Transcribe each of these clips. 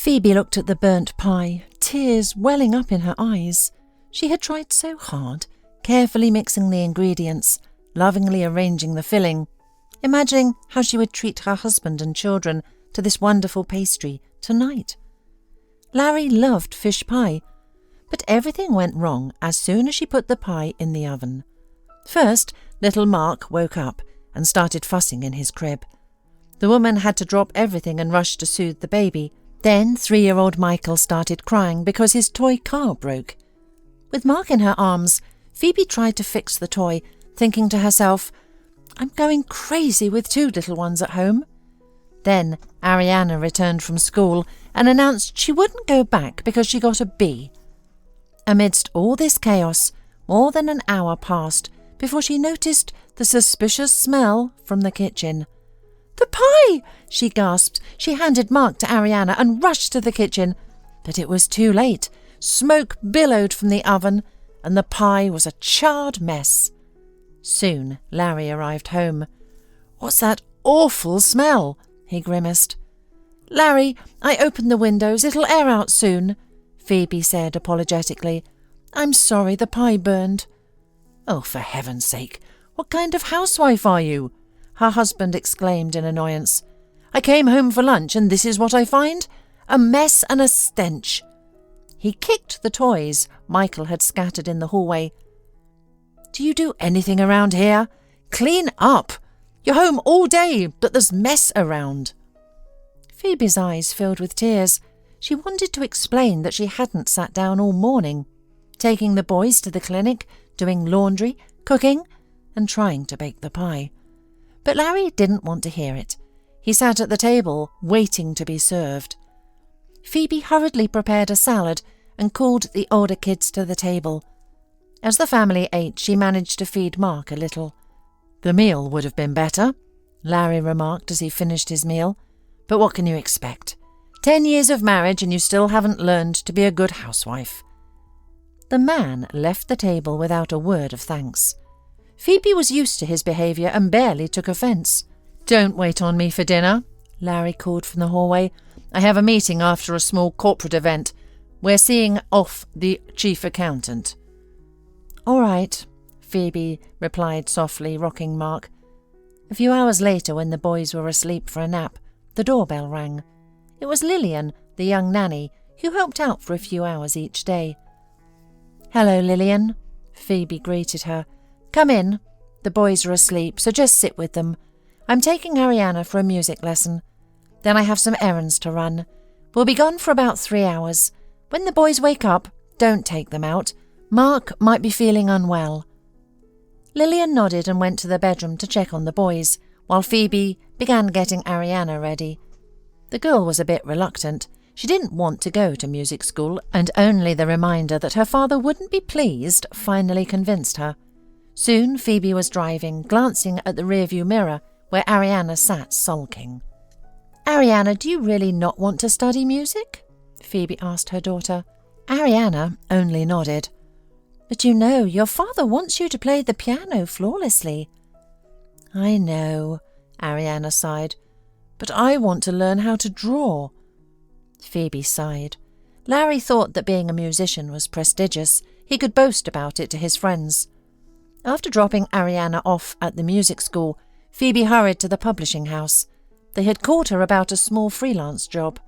Phoebe looked at the burnt pie, tears welling up in her eyes. She had tried so hard, carefully mixing the ingredients, lovingly arranging the filling, imagining how she would treat her husband and children to this wonderful pastry tonight. Larry loved fish pie, but everything went wrong as soon as she put the pie in the oven. First, little Mark woke up and started fussing in his crib. The woman had to drop everything and rush to soothe the baby. Then 3-year-old Michael started crying because his toy car broke. With Mark in her arms, Phoebe tried to fix the toy, thinking to herself, "I'm going crazy with 2 little ones at home." Then Ariana returned from school and announced she wouldn't go back because she got a B. Amidst all this chaos, more than an hour passed before she noticed the suspicious smell from the kitchen. "The pie!" she gasped. She handed Mark to Ariana and rushed to the kitchen. But it was too late. Smoke billowed from the oven, and the pie was a charred mess. Soon Larry arrived home. "What's that awful smell?" he grimaced. "Larry, I opened the windows. It'll air out soon," Phoebe said apologetically. "I'm sorry the pie burned." "Oh, for heaven's sake, what kind of housewife are you?" her husband exclaimed in annoyance. "I came home for lunch and this is what I find? A mess and a stench." He kicked the toys Michael had scattered in the hallway. "Do you do anything around here? Clean up! You're home all day, but there's mess around." Phoebe's eyes filled with tears. She wanted to explain that she hadn't sat down all morning, taking the boys to the clinic, doing laundry, cooking, and trying to bake the pie. But Larry didn't want to hear it. He sat at the table, waiting to be served. Phoebe hurriedly prepared a salad and called the older kids to the table. As the family ate, she managed to feed Mark a little. "The meal would have been better," Larry remarked as he finished his meal. "But what can you expect? 10 years of marriage and you still haven't learned to be a good housewife." The man left the table without a word of thanks. Phoebe was used to his behaviour and barely took offence. "Don't wait on me for dinner," Larry called from the hallway. "I have a meeting after a small corporate event. We're seeing off the chief accountant." "All right," Phoebe replied softly, rocking Mark. A few hours later, when the boys were asleep for a nap, the doorbell rang. It was Lillian, the young nanny, who helped out for a few hours each day. "Hello, Lillian," Phoebe greeted her. "Come in. The boys are asleep, so just sit with them. I'm taking Ariana for a music lesson. Then I have some errands to run. We'll be gone for about 3 hours. When the boys wake up, don't take them out. Mark might be feeling unwell." Lillian nodded and went to the bedroom to check on the boys, while Phoebe began getting Ariana ready. The girl was a bit reluctant. She didn't want to go to music school, and only the reminder that her father wouldn't be pleased finally convinced her. Soon Phoebe was driving, glancing at the rearview mirror where Ariana sat sulking. "Ariana, do you really not want to study music?" Phoebe asked her daughter. Ariana only nodded. "But you know, your father wants you to play the piano flawlessly." "I know," Ariana sighed, "but I want to learn how to draw." Phoebe sighed. Larry thought that being a musician was prestigious. He could boast about it to his friends. After dropping Ariana off at the music school, Phoebe hurried to the publishing house. They had called her about a small freelance job.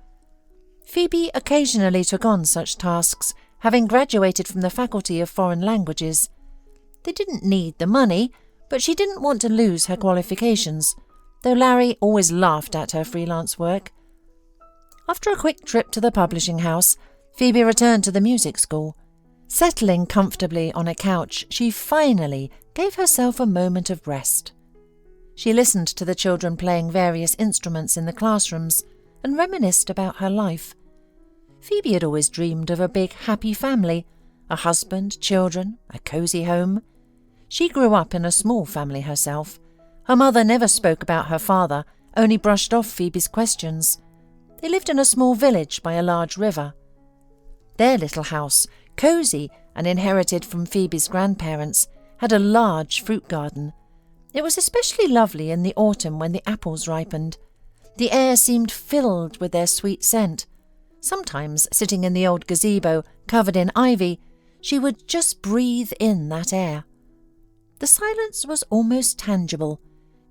Phoebe occasionally took on such tasks, having graduated from the Faculty of Foreign Languages. They didn't need the money, but she didn't want to lose her qualifications, though Larry always laughed at her freelance work. After a quick trip to the publishing house, Phoebe returned to the music school. Settling comfortably on a couch, she finally gave herself a moment of rest. She listened to the children playing various instruments in the classrooms and reminisced about her life. Phoebe had always dreamed of a big, happy family, a husband, children, a cosy home. She grew up in a small family herself. Her mother never spoke about her father, only brushed off Phoebe's questions. They lived in a small village by a large river. Their little house, cosy and inherited from Phoebe's grandparents, had a large fruit garden. It was especially lovely in the autumn when the apples ripened. The air seemed filled with their sweet scent. Sometimes, sitting in the old gazebo covered in ivy, she would just breathe in that air. The silence was almost tangible.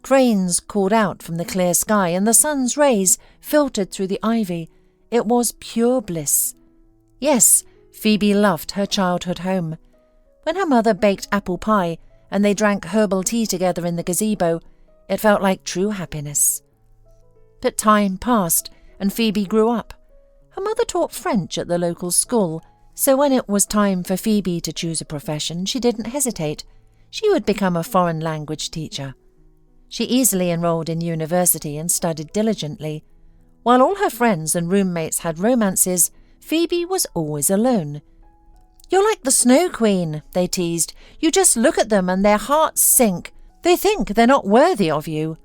Cranes called out from the clear sky, and the sun's rays filtered through the ivy. It was pure bliss. Yes, Phoebe loved her childhood home. When her mother baked apple pie and they drank herbal tea together in the gazebo, it felt like true happiness. But time passed, and Phoebe grew up. Her mother taught French at the local school, so when it was time for Phoebe to choose a profession, she didn't hesitate. She would become a foreign language teacher. She easily enrolled in university and studied diligently. While all her friends and roommates had romances, Phoebe was always alone. "You're like the Snow Queen," they teased. "You just look at them and their hearts sink. They think they're not worthy of you."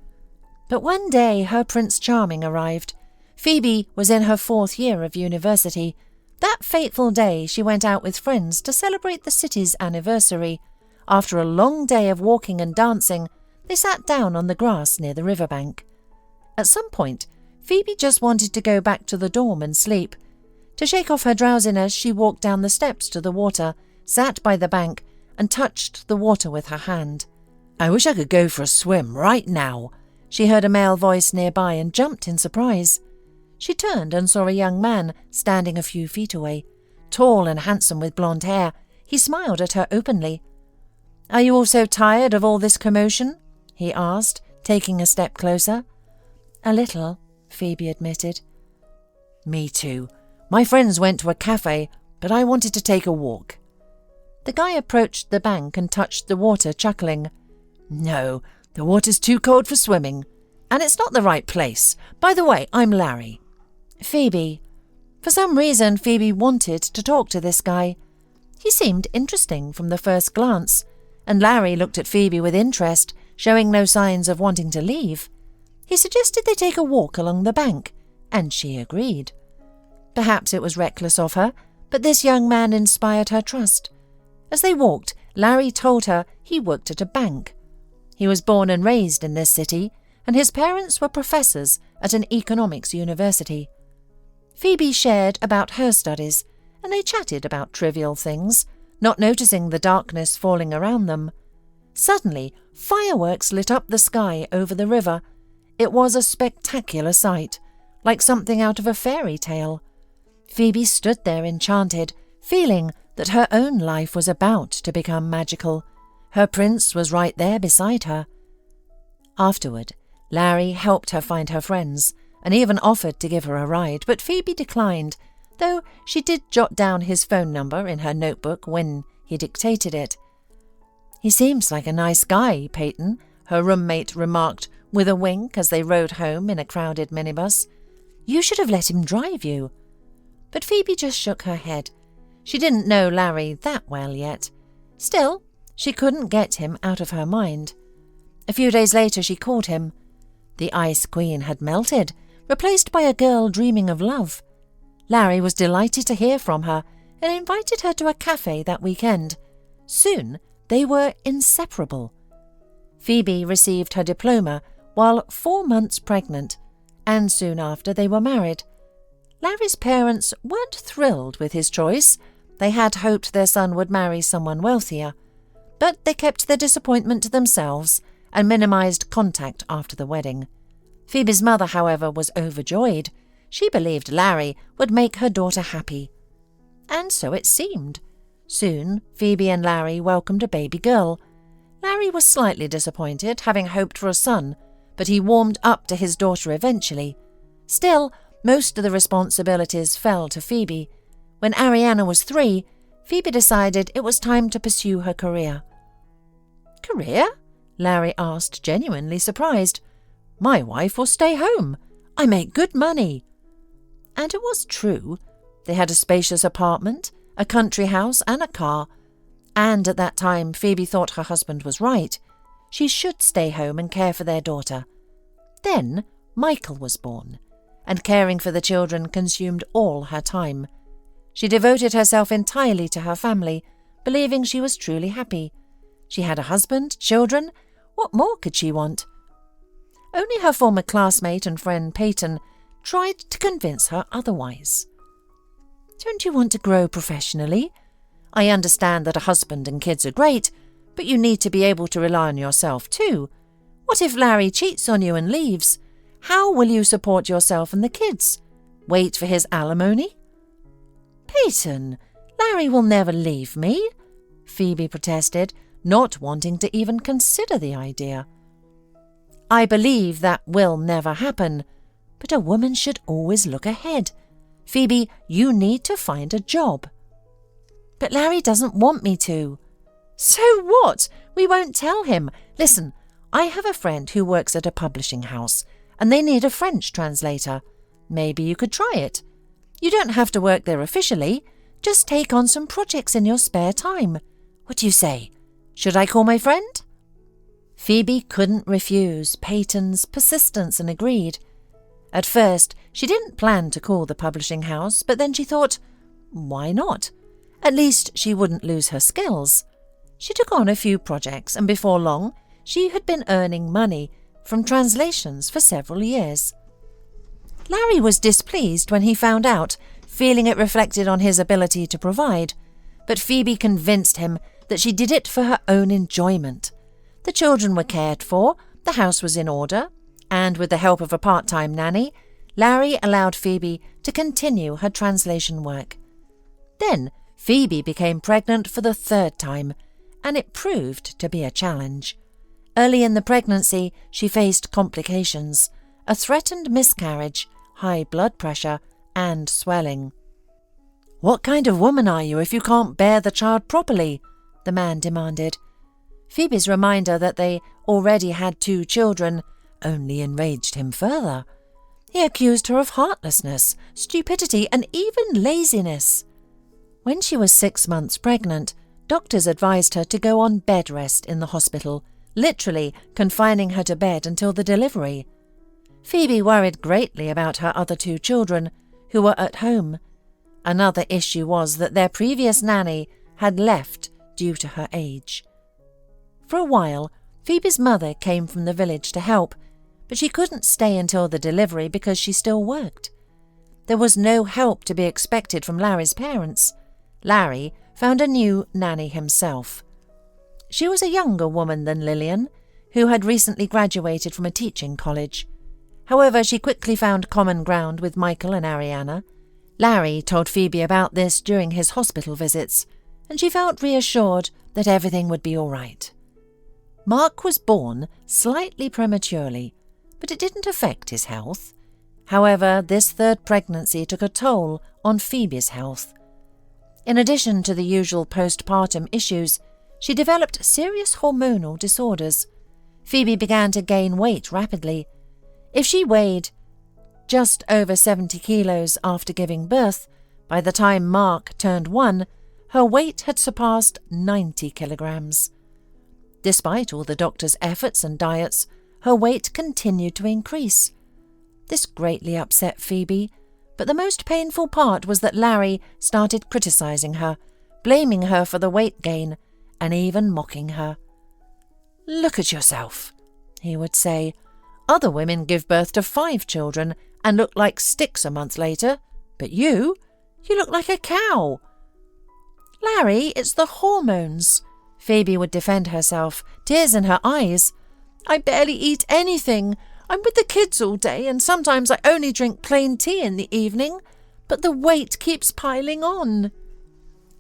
But one day her Prince Charming arrived. Phoebe was in her 4th year of university. That fateful day she went out with friends to celebrate the city's anniversary. After a long day of walking and dancing, they sat down on the grass near the riverbank. At some point, Phoebe just wanted to go back to the dorm and sleep. To shake off her drowsiness, she walked down the steps to the water, sat by the bank, and touched the water with her hand. "I wish I could go for a swim right now." She heard a male voice nearby and jumped in surprise. She turned and saw a young man standing a few feet away. Tall and handsome with blonde hair, he smiled at her openly. "Are you also tired of all this commotion?" he asked, taking a step closer. "A little," Phoebe admitted. "Me too. My friends went to a cafe, but I wanted to take a walk." The guy approached the bank and touched the water, chuckling. "No, the water's too cold for swimming. And it's not the right place. By the way, I'm Larry." "Phoebe." For some reason, Phoebe wanted to talk to this guy. He seemed interesting from the first glance, and Larry looked at Phoebe with interest, showing no signs of wanting to leave. He suggested they take a walk along the bank, and she agreed. Perhaps it was reckless of her, but this young man inspired her trust. As they walked, Larry told her he worked at a bank. He was born and raised in this city, and his parents were professors at an economics university. Phoebe shared about her studies, and they chatted about trivial things, not noticing the darkness falling around them. Suddenly, fireworks lit up the sky over the river. It was a spectacular sight, like something out of a fairy tale. Phoebe stood there enchanted, feeling that her own life was about to become magical. Her prince was right there beside her. Afterward, Larry helped her find her friends, and even offered to give her a ride, but Phoebe declined, though she did jot down his phone number in her notebook when he dictated it. "He seems like a nice guy, Peyton," her roommate remarked with a wink as they rode home in a crowded minibus. "You should have let him drive you." But Phoebe just shook her head. She didn't know Larry that well yet. Still, she couldn't get him out of her mind. A few days later she called him. The Ice Queen had melted, replaced by a girl dreaming of love. Larry was delighted to hear from her and invited her to a cafe that weekend. Soon they were inseparable. Phoebe received her diploma while 4 months pregnant, and soon after they were married. Larry's parents weren't thrilled with his choice. They had hoped their son would marry someone wealthier, but they kept their disappointment to themselves and minimized contact after the wedding. Phoebe's mother, however, was overjoyed. She believed Larry would make her daughter happy. And so it seemed. Soon, Phoebe and Larry welcomed a baby girl. Larry was slightly disappointed, having hoped for a son, but he warmed up to his daughter eventually. Still, most of the responsibilities fell to Phoebe. When Ariana was 3, Phoebe decided it was time to pursue her career. "Career?" Larry asked, genuinely surprised. "My wife will stay home. I make good money." And it was true. They had a spacious apartment, a country house, and a car. And at that time, Phoebe thought her husband was right. She should stay home and care for their daughter. Then Michael was born, and caring for the children consumed all her time. She devoted herself entirely to her family, believing she was truly happy. She had a husband, children. What more could she want? Only her former classmate and friend Peyton tried to convince her otherwise. Don't you want to grow professionally? I understand that a husband and kids are great, but you need to be able to rely on yourself too. What if Larry cheats on you and leaves? How will you support yourself and the kids? Wait for his alimony? Peyton, Larry will never leave me, Phoebe protested, not wanting to even consider the idea. I believe that will never happen, but a woman should always look ahead. Phoebe, you need to find a job. But Larry doesn't want me to. So what? We won't tell him. Listen, I have a friend who works at a publishing house, and they need a French translator. Maybe you could try it. You don't have to work there officially. Just take on some projects in your spare time. What do you say? Should I call my friend? Phoebe couldn't refuse Peyton's persistence and agreed. At first, she didn't plan to call the publishing house, but then she thought, why not? At least she wouldn't lose her skills. She took on a few projects, and before long, she had been earning money from translations for several years. Larry was displeased when he found out, feeling it reflected on his ability to provide, but Phoebe convinced him that she did it for her own enjoyment. The children were cared for, the house was in order, and with the help of a part-time nanny, Larry allowed Phoebe to continue her translation work. Then Phoebe became pregnant for the third time, and it proved to be a challenge. Early in the pregnancy, she faced complications, a threatened miscarriage, high blood pressure, and swelling. What kind of woman are you if you can't bear the child properly? The man demanded. Phoebe's reminder that they already had 2 children only enraged him further. He accused her of heartlessness, stupidity, and even laziness. When she was 6 months pregnant, doctors advised her to go on bed rest in the hospital, literally confining her to bed until the delivery. Phoebe worried greatly about her other 2 children, who were at home. Another issue was that their previous nanny had left due to her age. For a while, Phoebe's mother came from the village to help, but she couldn't stay until the delivery because she still worked. There was no help to be expected from Larry's parents. Larry found a new nanny himself. She was a younger woman than Lillian, who had recently graduated from a teaching college. However, she quickly found common ground with Michael and Ariana. Larry told Phoebe about this during his hospital visits, and she felt reassured that everything would be all right. Mark was born slightly prematurely, but it didn't affect his health. However, this third pregnancy took a toll on Phoebe's health. In addition to the usual postpartum issues, she developed serious hormonal disorders. Phoebe began to gain weight rapidly. If she weighed just over 70 kilos after giving birth, by the time Mark turned 1, her weight had surpassed 90 kilograms. Despite all the doctor's efforts and diets, her weight continued to increase. This greatly upset Phoebe, but the most painful part was that Larry started criticizing her, blaming her for the weight gain, and even mocking her. "Look at yourself," he would say. "Other women give birth to 5 children and look like sticks a month later, but you look like a cow." "Larry, it's the hormones," Phoebe would defend herself, tears in her eyes. "I barely eat anything. I'm with the kids all day, and sometimes I only drink plain tea in the evening, but the weight keeps piling on."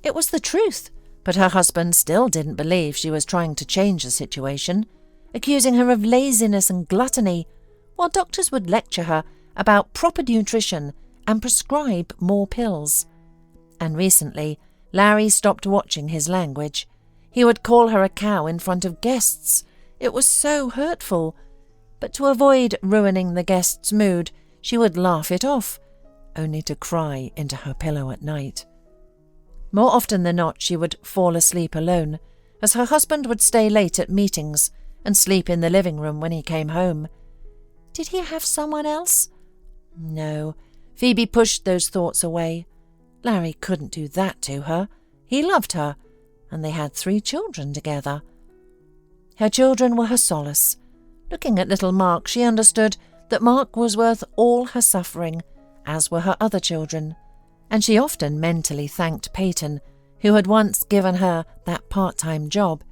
It was the truth, but her husband still didn't believe she was trying to change the situation, accusing her of laziness and gluttony, while doctors would lecture her about proper nutrition and prescribe more pills. And recently, Larry stopped watching his language. He would call her a cow in front of guests. It was so hurtful. But to avoid ruining the guest's mood, she would laugh it off, only to cry into her pillow at night. More often than not, she would fall asleep alone, as her husband would stay late at meetings and sleep in the living room when he came home. Did he have someone else? No, Phoebe pushed those thoughts away. Larry couldn't do that to her. He loved her, and they had 3 children together. Her children were her solace. Looking at little Mark, she understood that Mark was worth all her suffering, as were her other children. and she often mentally thanked Peyton, who had once given her that part-time job.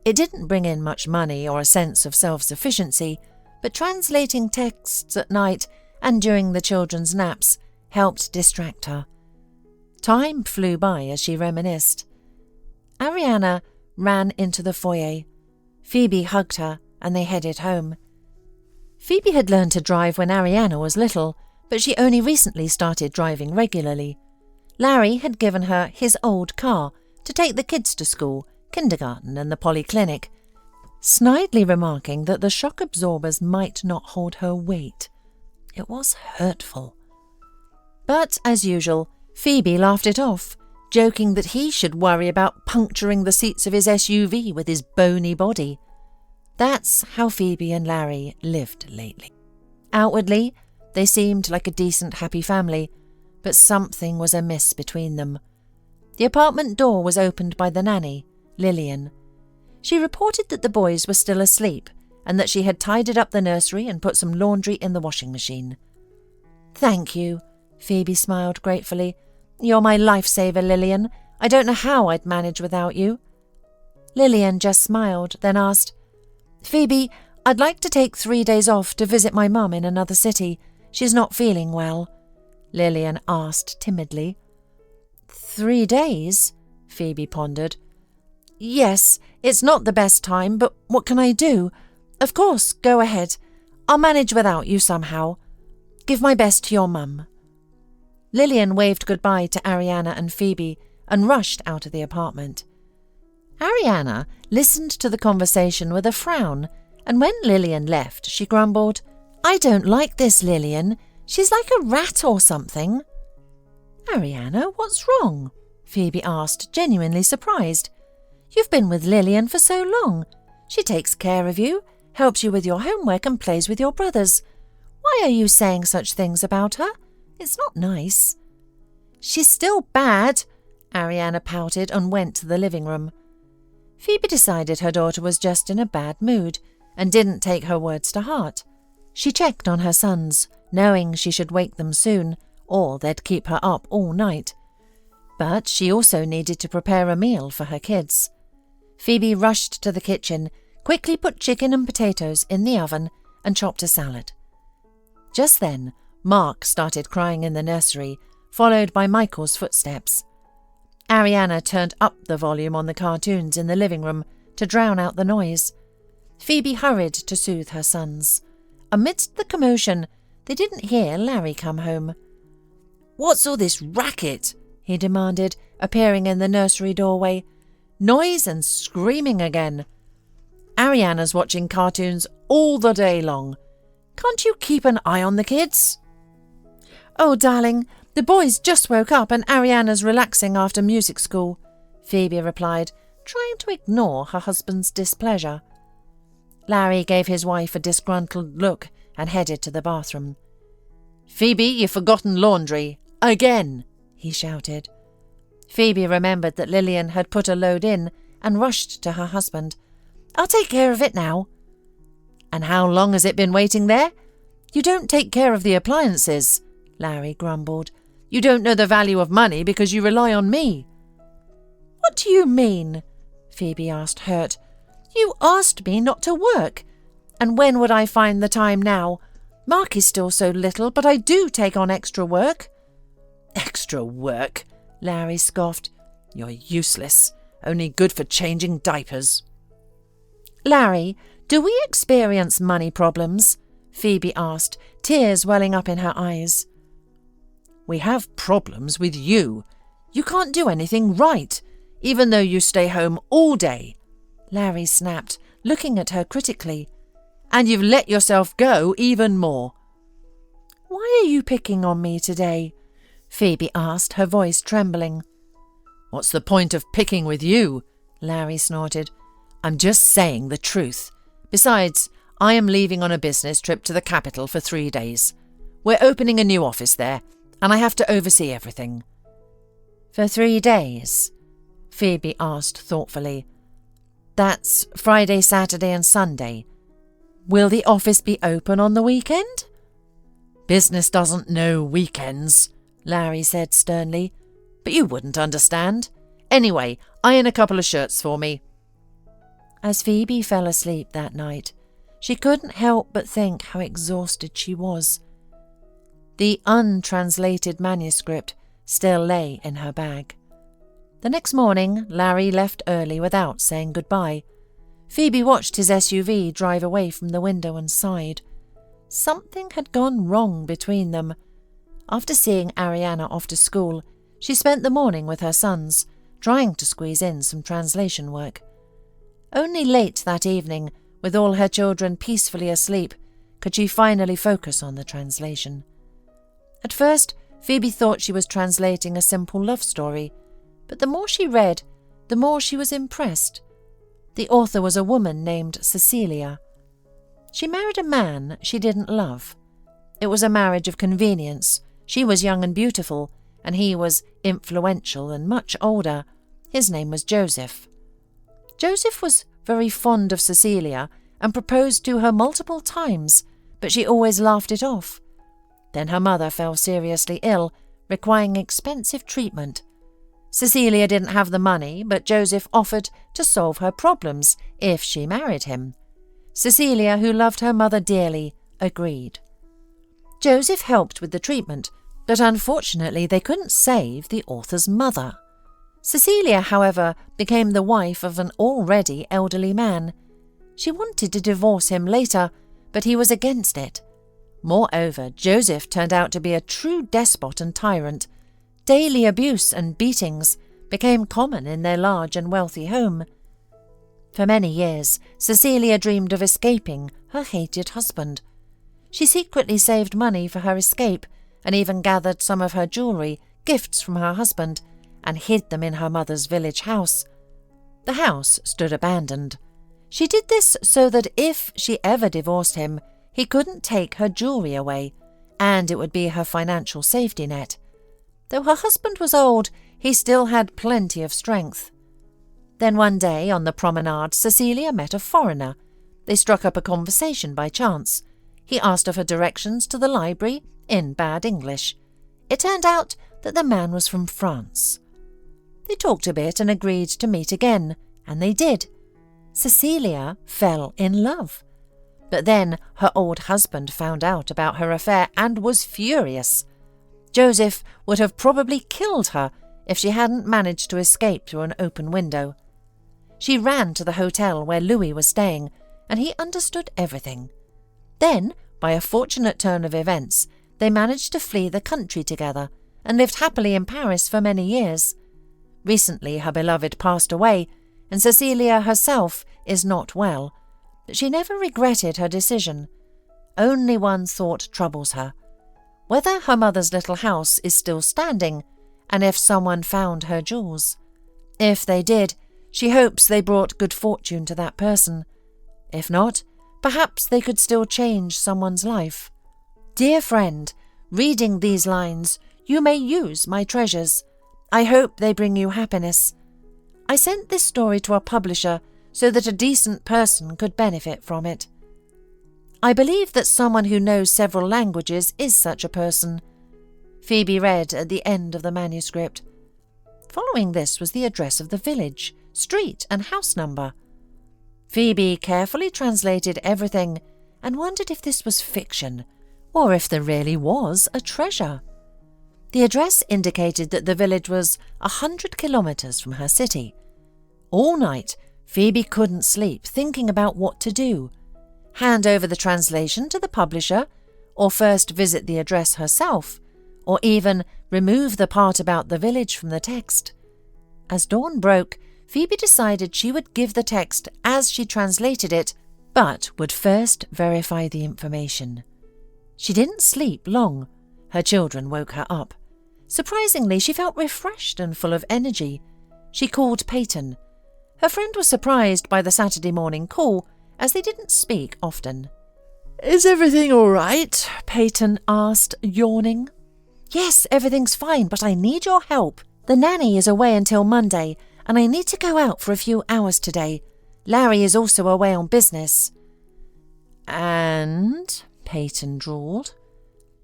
It didn't bring in much money or a sense of self-sufficiency, but translating texts at night and during the children's naps helped distract her. Time flew by as she reminisced. Ariana ran into the foyer. Phoebe hugged her and they headed home. Phoebe had learned to drive when Ariana was little, but she only recently started driving regularly. Larry had given her his old car to take the kids to school, kindergarten and the polyclinic, snidely remarking that the shock absorbers might not hold her weight. It was hurtful. But, as usual, Phoebe laughed it off, joking that he should worry about puncturing the seats of his SUV with his bony body. That's how Phoebe and Larry lived lately. Outwardly, they seemed like a decent, happy family, but something was amiss between them. The apartment door was opened by the nanny, Lillian. She reported that the boys were still asleep and that she had tidied up the nursery and put some laundry in the washing machine. "Thank you," Phoebe smiled gratefully. "You're my lifesaver, Lillian. I don't know how I'd manage without you." Lillian just smiled, then asked, "Phoebe, I'd like to take 3 days off to visit my mum in another city. She's not feeling well." Lillian asked timidly. 3 days? Phoebe pondered. "Yes, it's not the best time, but what can I do? Of course, go ahead. I'll manage without you somehow. Give my best to your mum." Lillian waved goodbye to Ariana and Phoebe and rushed out of the apartment. Ariana listened to the conversation with a frown, and when Lillian left, she grumbled, "I don't like this Lillian. She's like a rat or something." "Ariana, what's wrong?" Phoebe asked, genuinely surprised. "You've been with Lillian for so long. She takes care of you, helps you with your homework and plays with your brothers. Why are you saying such things about her? It's not nice." "She's still bad," Ariana pouted and went to the living room. Phoebe decided her daughter was just in a bad mood and didn't take her words to heart. She checked on her sons, knowing she should wake them soon, or they'd keep her up all night. But she also needed to prepare a meal for her kids. Phoebe rushed to the kitchen, quickly put chicken and potatoes in the oven, and chopped a salad. Just then, Mark started crying in the nursery, followed by Michael's footsteps. Ariana turned up the volume on the cartoons in the living room to drown out the noise. Phoebe hurried to soothe her sons. Amidst the commotion, they didn't hear Larry come home. "What's all this racket?" he demanded, appearing in the nursery doorway. "Noise and screaming again. Ariana's watching cartoons all the day long. Can't you keep an eye on the kids?" "Oh, darling, the boys just woke up and Ariana's relaxing after music school," Phoebe replied, trying to ignore her husband's displeasure. Larry gave his wife a disgruntled look and headed to the bathroom. "Phoebe, you've forgotten laundry. Again!" he shouted. Phoebe remembered that Lillian had put a load in and rushed to her husband. "I'll take care of it now." "And how long has it been waiting there? You don't take care of the appliances," Larry grumbled. "You don't know the value of money because you rely on me." "What do you mean?" Phoebe asked, hurt. "You asked me not to work. And when would I find the time now? Mark is still so little, but I do take on extra work." "Extra work?" Larry scoffed. "You're useless, only good for changing diapers." "Larry, do we experience money problems?" Phoebe asked, tears welling up in her eyes. "We have problems with you. You can't do anything right, even though you stay home all day," Larry snapped, looking at her critically. "And you've let yourself go even more." "Why are you picking on me today?" Phoebe asked, her voice trembling. "What's the point of picking with you?" Larry snorted. "I'm just saying the truth. Besides, I am leaving on a business trip to the capital for 3 days. We're opening a new office there, and I have to oversee everything." "For 3 days?" Phoebe asked thoughtfully. "That's Friday, Saturday and Sunday. Will the office be open on the weekend?" "Business doesn't know weekends," Larry said sternly. "But you wouldn't understand. Anyway, iron a couple of shirts for me." As Phoebe fell asleep that night, she couldn't help but think how exhausted she was. The untranslated manuscript still lay in her bag. The next morning, Larry left early without saying goodbye. Phoebe watched his SUV drive away from the window and sighed. Something had gone wrong between them. After seeing Ariana off to school, she spent the morning with her sons, trying to squeeze in some translation work. Only late that evening, with all her children peacefully asleep, could she finally focus on the translation. At first, Phoebe thought she was translating a simple love story, but the more she read, the more she was impressed. The author was a woman named Cecilia. She married a man she didn't love. It was a marriage of convenience. She was young and beautiful, and he was influential and much older. His name was Joseph. Joseph was very fond of Cecilia and proposed to her multiple times, but she always laughed it off. Then her mother fell seriously ill, requiring expensive treatment. Cecilia didn't have the money, but Joseph offered to solve her problems if she married him. Cecilia, who loved her mother dearly, agreed. Joseph helped with the treatment, but unfortunately they couldn't save the author's mother. Cecilia, however, became the wife of an already elderly man. She wanted to divorce him later, but he was against it. Moreover, Joseph turned out to be a true despot and tyrant. Daily abuse and beatings became common in their large and wealthy home. For many years, Cecilia dreamed of escaping her hated husband. She secretly saved money for her escape and even gathered some of her jewellery, gifts from her husband, and hid them in her mother's village house. The house stood abandoned. She did this so that if she ever divorced him, he couldn't take her jewellery away, and it would be her financial safety net. Though her husband was old, he still had plenty of strength. Then one day on the promenade, Cecilia met a foreigner. They struck up a conversation by chance. He asked of her directions to the library in bad English. It turned out that the man was from France. They talked a bit and agreed to meet again, and they did. Cecilia fell in love. But then her old husband found out about her affair and was furious. Joseph would have probably killed her if she hadn't managed to escape through an open window. She ran to the hotel where Louis was staying, and he understood everything. Then, by a fortunate turn of events, they managed to flee the country together and lived happily in Paris for many years. Recently her beloved passed away, and Cecilia herself is not well, but she never regretted her decision. Only one thought troubles her: whether her mother's little house is still standing, and if someone found her jewels. If they did, she hopes they brought good fortune to that person. If not, perhaps they could still change someone's life. Dear friend, reading these lines, you may use my treasures. I hope they bring you happiness. I sent this story to a publisher so that a decent person could benefit from it. I believe that someone who knows several languages is such a person. Phoebe read at the end of the manuscript. Following this was the address of the village, street and house number. Phoebe carefully translated everything and wondered if this was fiction or if there really was a treasure. The address indicated that the village was 100 kilometres from her city. All night, Phoebe couldn't sleep, thinking about what to do. Hand over the translation to the publisher, or first visit the address herself, or even remove the part about the village from the text. As dawn broke, Phoebe decided she would give the text as she translated it, but would first verify the information. She didn't sleep long. Her children woke her up. Surprisingly, she felt refreshed and full of energy. She called Peyton. Her friend was surprised by the Saturday morning call, as they didn't speak often. "Is everything all right?" Peyton asked, yawning. "Yes, everything's fine, but I need your help. The nanny is away until Monday, and I need to go out for a few hours today. Larry is also away on business." "And?" Peyton drawled.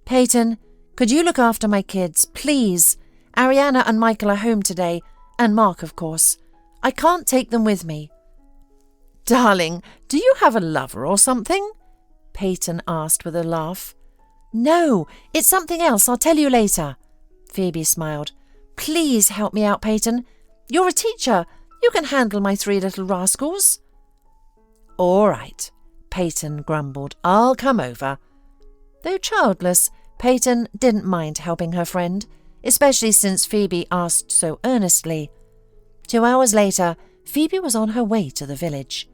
"Peyton, Could you look after my kids, please? Ariana and Michael are home today, and Mark, of course. I can't take them with me." "Darling, do you have a lover or something?" Peyton asked with a laugh. "No, it's something else. I'll tell you later." Phoebe smiled. "Please help me out, Peyton. You're a teacher. You can handle my 3 little rascals." "All right," Peyton grumbled. "I'll come over." Though childless, Peyton didn't mind helping her friend, especially since Phoebe asked so earnestly. 2 hours later, Phoebe was on her way to the village.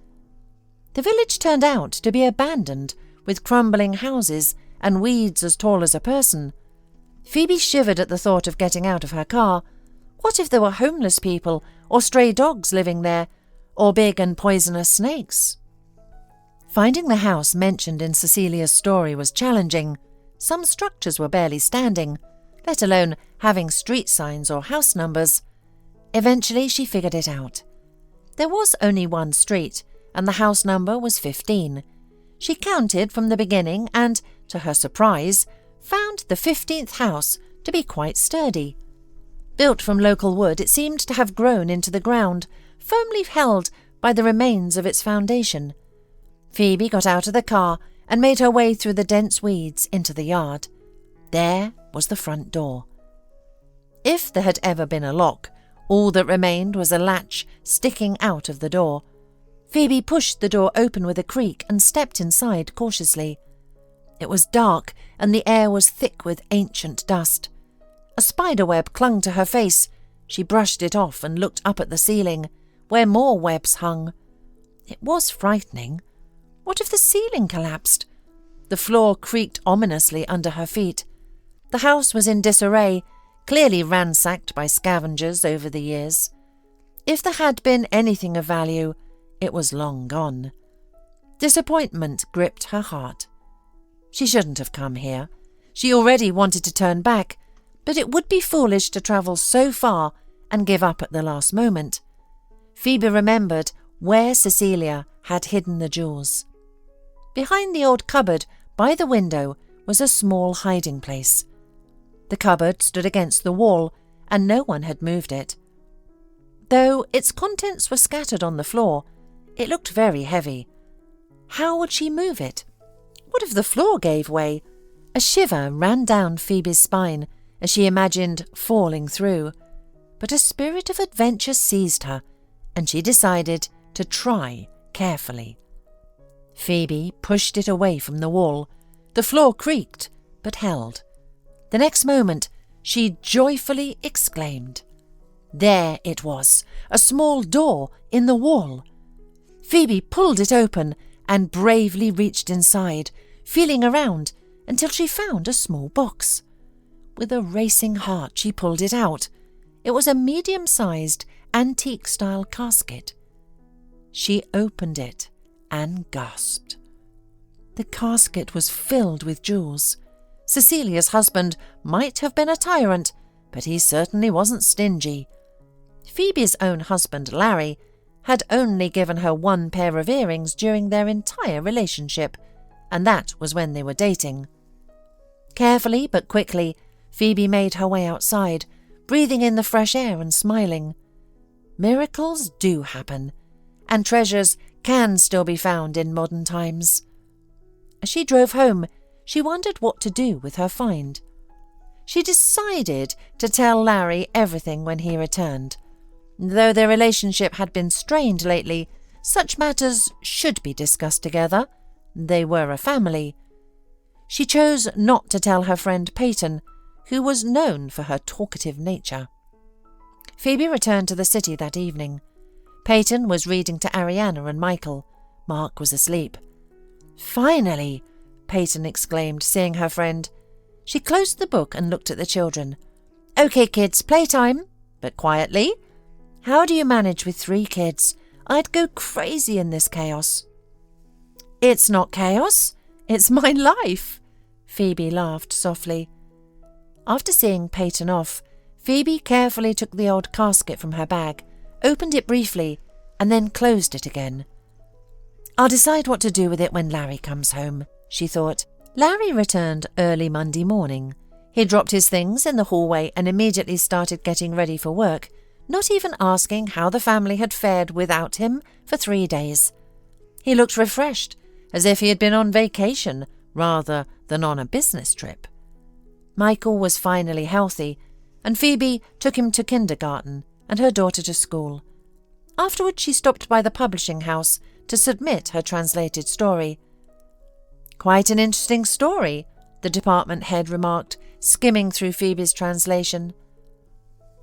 The village turned out to be abandoned, with crumbling houses and weeds as tall as a person. Phoebe shivered at the thought of getting out of her car. What if there were homeless people or stray dogs living there, or big and poisonous snakes? Finding the house mentioned in Cecilia's story was challenging. Some structures were barely standing, let alone having street signs or house numbers. Eventually she figured it out. There was only one street, and the house number was 15. She counted from the beginning and, to her surprise, found the 15th house to be quite sturdy. Built from local wood, it seemed to have grown into the ground, firmly held by the remains of its foundation. Phoebe got out of the car and made her way through the dense weeds into the yard. There was the front door. If there had ever been a lock, all that remained was a latch sticking out of the door. Phoebe pushed the door open with a creak and stepped inside cautiously. It was dark and the air was thick with ancient dust. A spiderweb clung to her face. She brushed it off and looked up at the ceiling, where more webs hung. It was frightening. What if the ceiling collapsed? The floor creaked ominously under her feet. The house was in disarray, clearly ransacked by scavengers over the years. If there had been anything of value, it was long gone. Disappointment gripped her heart. She shouldn't have come here. She already wanted to turn back, but it would be foolish to travel so far and give up at the last moment. Phoebe remembered where Cecilia had hidden the jewels. Behind the old cupboard by the window was a small hiding place. The cupboard stood against the wall, and no one had moved it. Though its contents were scattered on the floor, it looked very heavy. How would she move it? What if the floor gave way? A shiver ran down Phoebe's spine as she imagined falling through. But a spirit of adventure seized her, and she decided to try carefully. Phoebe pushed it away from the wall. The floor creaked, but held. The next moment, she joyfully exclaimed. There it was, a small door in the wall. Phoebe pulled it open and bravely reached inside, feeling around until she found a small box. With a racing heart, she pulled it out. It was a medium-sized, antique-style casket. She opened it and gasped. The casket was filled with jewels. Cecilia's husband might have been a tyrant, but he certainly wasn't stingy. Phoebe's own husband, Larry, had only given her 1 pair of earrings during their entire relationship, and that was when they were dating. Carefully but quickly, Phoebe made her way outside, breathing in the fresh air and smiling. Miracles do happen, and treasures can still be found in modern times. As she drove home, she wondered what to do with her find. She decided to tell Larry everything when he returned. Though their relationship had been strained lately, such matters should be discussed together. They were a family. She chose not to tell her friend Peyton, who was known for her talkative nature. Phoebe returned to the city that evening. Peyton was reading to Ariana and Michael. Mark was asleep. "Finally!" Peyton exclaimed, seeing her friend. She closed the book and looked at the children. "Okay, kids, playtime, but quietly. How do you manage with 3 kids? I'd go crazy in this chaos." "It's not chaos. It's my life," Phoebe laughed softly. After seeing Peyton off, Phoebe carefully took the old casket from her bag, opened it briefly, and then closed it again. "I'll decide what to do with it when Larry comes home," she thought. Larry returned early Monday morning. He dropped his things in the hallway and immediately started getting ready for work, not even asking how the family had fared without him for 3 days. He looked refreshed, as if he had been on vacation rather than on a business trip. Michael was finally healthy, and Phoebe took him to kindergarten and her daughter to school. Afterwards, she stopped by the publishing house to submit her translated story. "Quite an interesting story," the department head remarked, skimming through Phoebe's translation.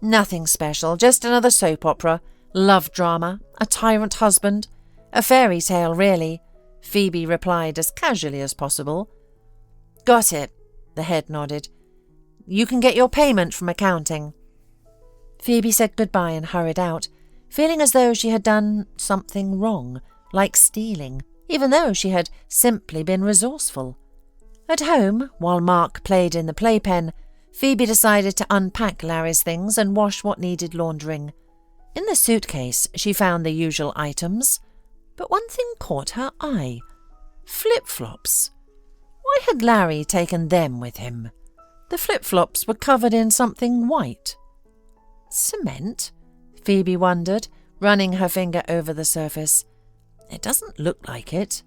"Nothing special, just another soap opera, love drama, a tyrant husband, a fairy tale, really," Phoebe replied as casually as possible. "Got it," the head nodded. "You can get your payment from accounting." Phoebe said goodbye and hurried out, feeling as though she had done something wrong, like stealing, even though she had simply been resourceful. At home, while Mark played in the playpen, Phoebe decided to unpack Larry's things and wash what needed laundering. In the suitcase, she found the usual items, but one thing caught her eye: flip-flops. Why had Larry taken them with him? The flip-flops were covered in something white. Cement? Phoebe wondered, running her finger over the surface. It doesn't look like it.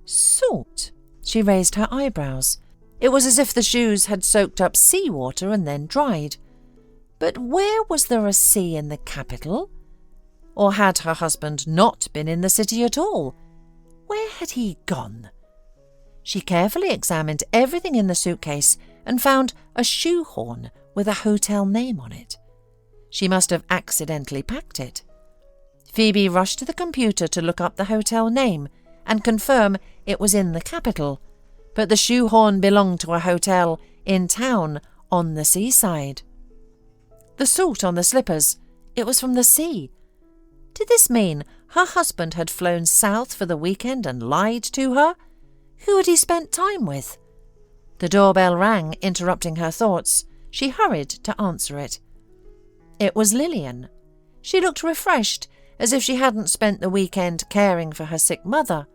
Salt? She raised her eyebrows. It was as if the shoes had soaked up seawater and then dried. But where was there a sea in the capital? Or had her husband not been in the city at all? Where had he gone? She carefully examined everything in the suitcase and found a shoehorn with a hotel name on it. She must have accidentally packed it. Phoebe rushed to the computer to look up the hotel name and confirm it was in the capital, but the shoehorn belonged to a hotel in town on the seaside. The salt on the slippers, it was from the sea. Did this mean her husband had flown south for the weekend and lied to her? Who had he spent time with? The doorbell rang, interrupting her thoughts. She hurried to answer it. It was Lillian. She looked refreshed, as if she hadn't spent the weekend caring for her sick mother.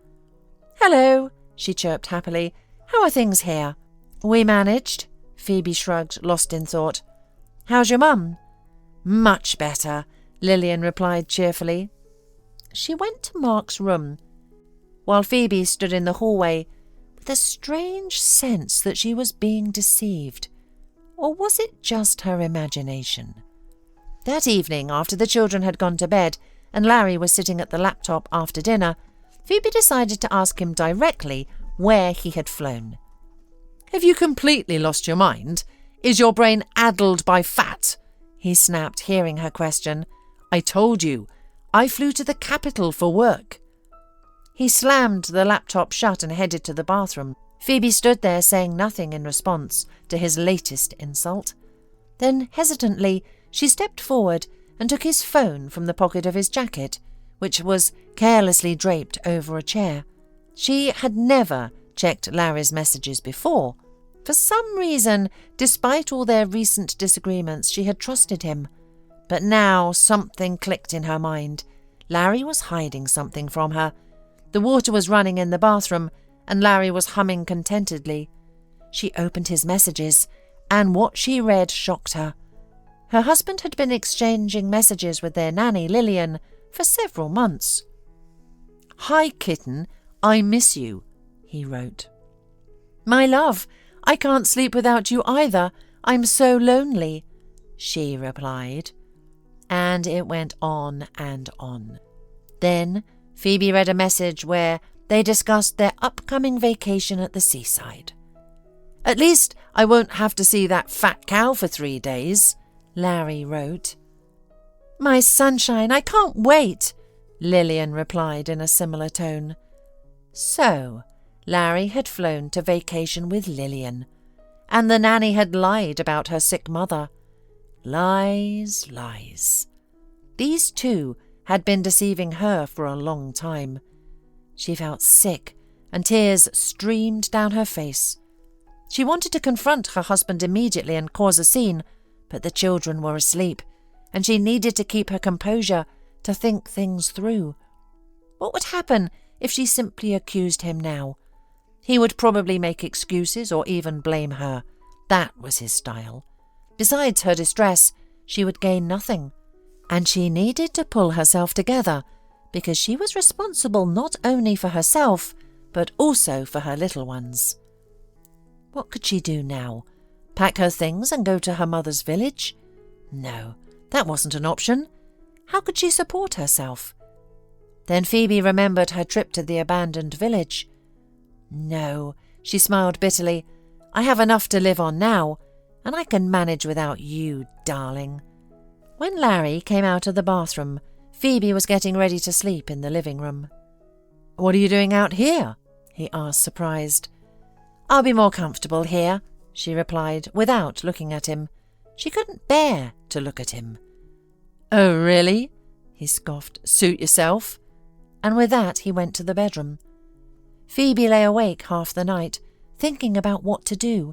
"Hello," she chirped happily. "How are things here?" "We managed," Phoebe shrugged, lost in thought. "How's your mum?" "Much better," Lillian replied cheerfully. She went to Mark's room, while Phoebe stood in the hallway with a strange sense that she was being deceived. Or was it just her imagination? That evening, after the children had gone to bed and Larry was sitting at the laptop after dinner, Phoebe decided to ask him directly where he had flown. "Have you completely lost your mind? Is your brain addled by fat?" he snapped, hearing her question. "I told you, I flew to the capital for work." He slammed the laptop shut and headed to the bathroom. Phoebe stood there saying nothing in response to his latest insult. Then, hesitantly, she stepped forward and took his phone from the pocket of his jacket, which was carelessly draped over a chair. She had never checked Larry's messages before. For some reason, despite all their recent disagreements, she had trusted him. But now something clicked in her mind. Larry was hiding something from her. The water was running in the bathroom, and Larry was humming contentedly. She opened his messages, and what she read shocked her. Her husband had been exchanging messages with their nanny, Lillian, for several months. "Hi, kitten, I miss you," he wrote. "My love, I can't sleep without you either. I'm so lonely," she replied. And it went on and on. Then Phoebe read a message where they discussed their upcoming vacation at the seaside. "At least I won't have to see that fat cow for 3 days," Larry wrote. "My sunshine, I can't wait," Lillian replied in a similar tone. So, Larry had flown to vacation with Lillian, and the nanny had lied about her sick mother. Lies, lies. These two had been deceiving her for a long time. She felt sick, and tears streamed down her face. She wanted to confront her husband immediately and cause a scene, but the children were asleep, and she needed to keep her composure to think things through. What would happen if she simply accused him now? He would probably make excuses or even blame her. That was his style. Besides her distress, she would gain nothing, and she needed to pull herself together because she was responsible not only for herself, but also for her little ones. What could she do now? Pack her things and go to her mother's village? No, that wasn't an option. How could she support herself? Then Phoebe remembered her trip to the abandoned village. No, she smiled bitterly. I have enough to live on now, and I can manage without you, darling. When Larry came out of the bathroom, Phoebe was getting ready to sleep in the living room. What are you doing out here? He asked, surprised. I'll be more comfortable here, she replied, without looking at him. She couldn't bear to look at him. Oh, really? He scoffed. Suit yourself. And with that he went to the bedroom. Phoebe lay awake half the night, thinking about what to do.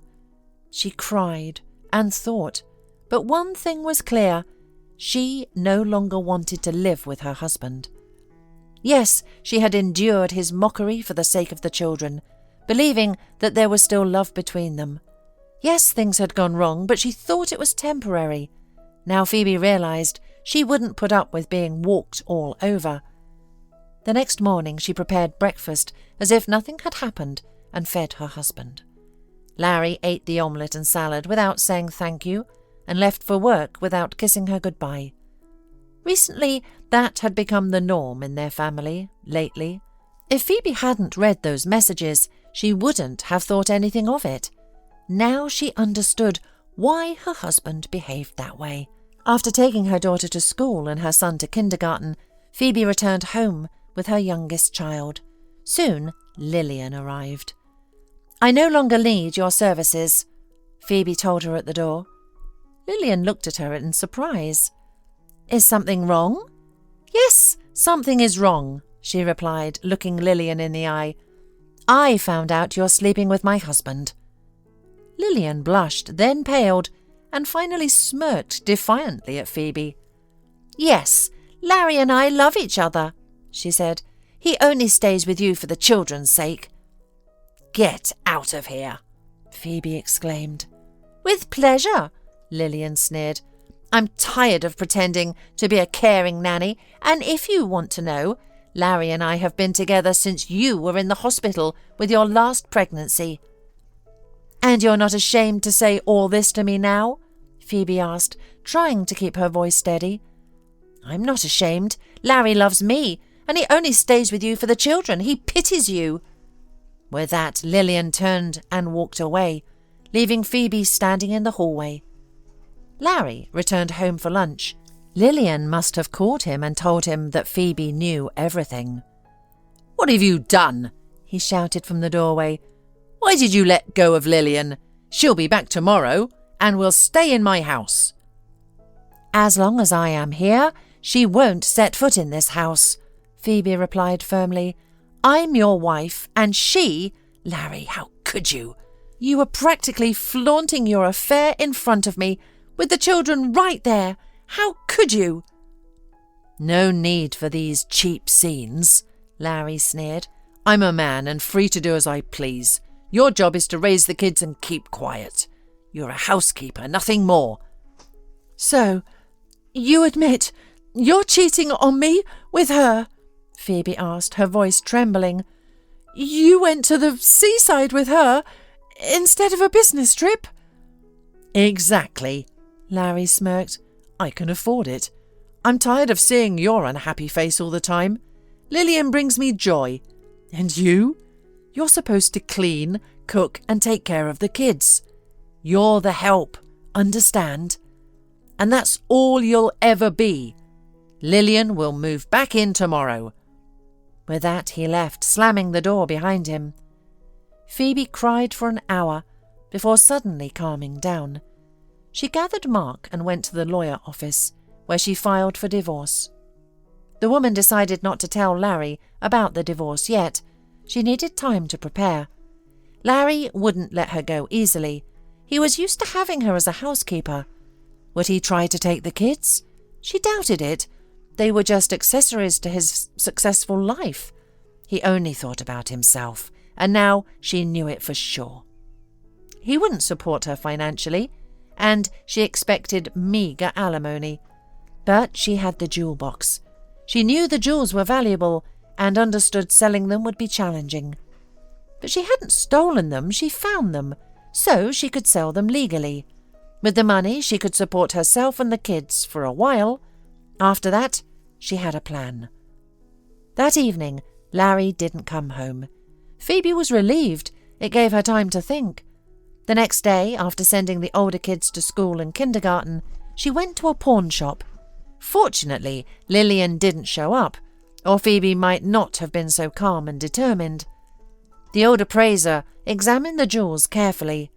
She cried and thought, but one thing was clear. She no longer wanted to live with her husband. Yes, she had endured his mockery for the sake of the children, believing that there was still love between them. Yes, things had gone wrong, but she thought it was temporary. Now Phoebe realized she wouldn't put up with being walked all over. The next morning she prepared breakfast as if nothing had happened and fed her husband. Larry ate the omelette and salad without saying thank you and left for work without kissing her goodbye. Recently, that had become the norm in their family, lately. If Phoebe hadn't read those messages, she wouldn't have thought anything of it. Now she understood why her husband behaved that way. After taking her daughter to school and her son to kindergarten, Phoebe returned home with her youngest child. Soon, Lillian arrived. I no longer need your services, Phoebe told her at the door. Lillian looked at her in surprise. Is something wrong? Yes, something is wrong, she replied, looking Lillian in the eye. I found out you're sleeping with my husband. Lillian blushed, then paled, and finally smirked defiantly at Phoebe. Yes, Larry and I love each other, she said. He only stays with you for the children's sake. Get out of here, Phoebe exclaimed. With pleasure, Lillian sneered. I'm tired of pretending to be a caring nanny, and if you want to know, Larry and I have been together since you were in the hospital with your last pregnancy. And you're not ashamed to say all this to me now? Phoebe asked, trying to keep her voice steady. I'm not ashamed. Larry loves me, and he only stays with you for the children. He pities you. With that, Lillian turned and walked away, leaving Phoebe standing in the hallway. Larry returned home for lunch. Lillian must have called him and told him that Phoebe knew everything. What have you done? He shouted from the doorway. Why did you let go of Lillian? She'll be back tomorrow and will stay in my house. As long as I am here, she won't set foot in this house, Phoebe replied firmly. I'm your wife, and she— Larry, how could you? You were practically flaunting your affair in front of me, with the children right there. How could you? No need for these cheap scenes, Larry sneered. I'm a man and free to do as I please. Your job is to raise the kids and keep quiet. You're a housekeeper, nothing more. So, you admit you're cheating on me with her? Phoebe asked, her voice trembling. You went to the seaside with her instead of a business trip? Exactly, Larry smirked. I can afford it. I'm tired of seeing your unhappy face all the time. Lillian brings me joy. And you? You're supposed to clean, cook, and take care of the kids. You're the help, understand? And that's all you'll ever be. Lillian will move back in tomorrow. With that, he left, slamming the door behind him. Phoebe cried for an hour before suddenly calming down. She gathered Mark and went to the lawyer office, where she filed for divorce. The woman decided not to tell Larry about the divorce yet. She needed time to prepare. Larry wouldn't let her go easily. He was used to having her as a housekeeper. Would he try to take the kids? She doubted it. They were just accessories to his successful life. He only thought about himself, and now she knew it for sure. He wouldn't support her financially, and she expected meagre alimony. But she had the jewel box. She knew the jewels were valuable and understood selling them would be challenging. But she hadn't stolen them, she found them, so she could sell them legally. With the money, she could support herself and the kids for a while. After that, she had a plan. That evening, Larry didn't come home. Phoebe was relieved. It gave her time to think. The next day, after sending the older kids to school and kindergarten, she went to a pawn shop. Fortunately, Lillian didn't show up, or Phoebe might not have been so calm and determined. The old appraiser examined the jewels carefully.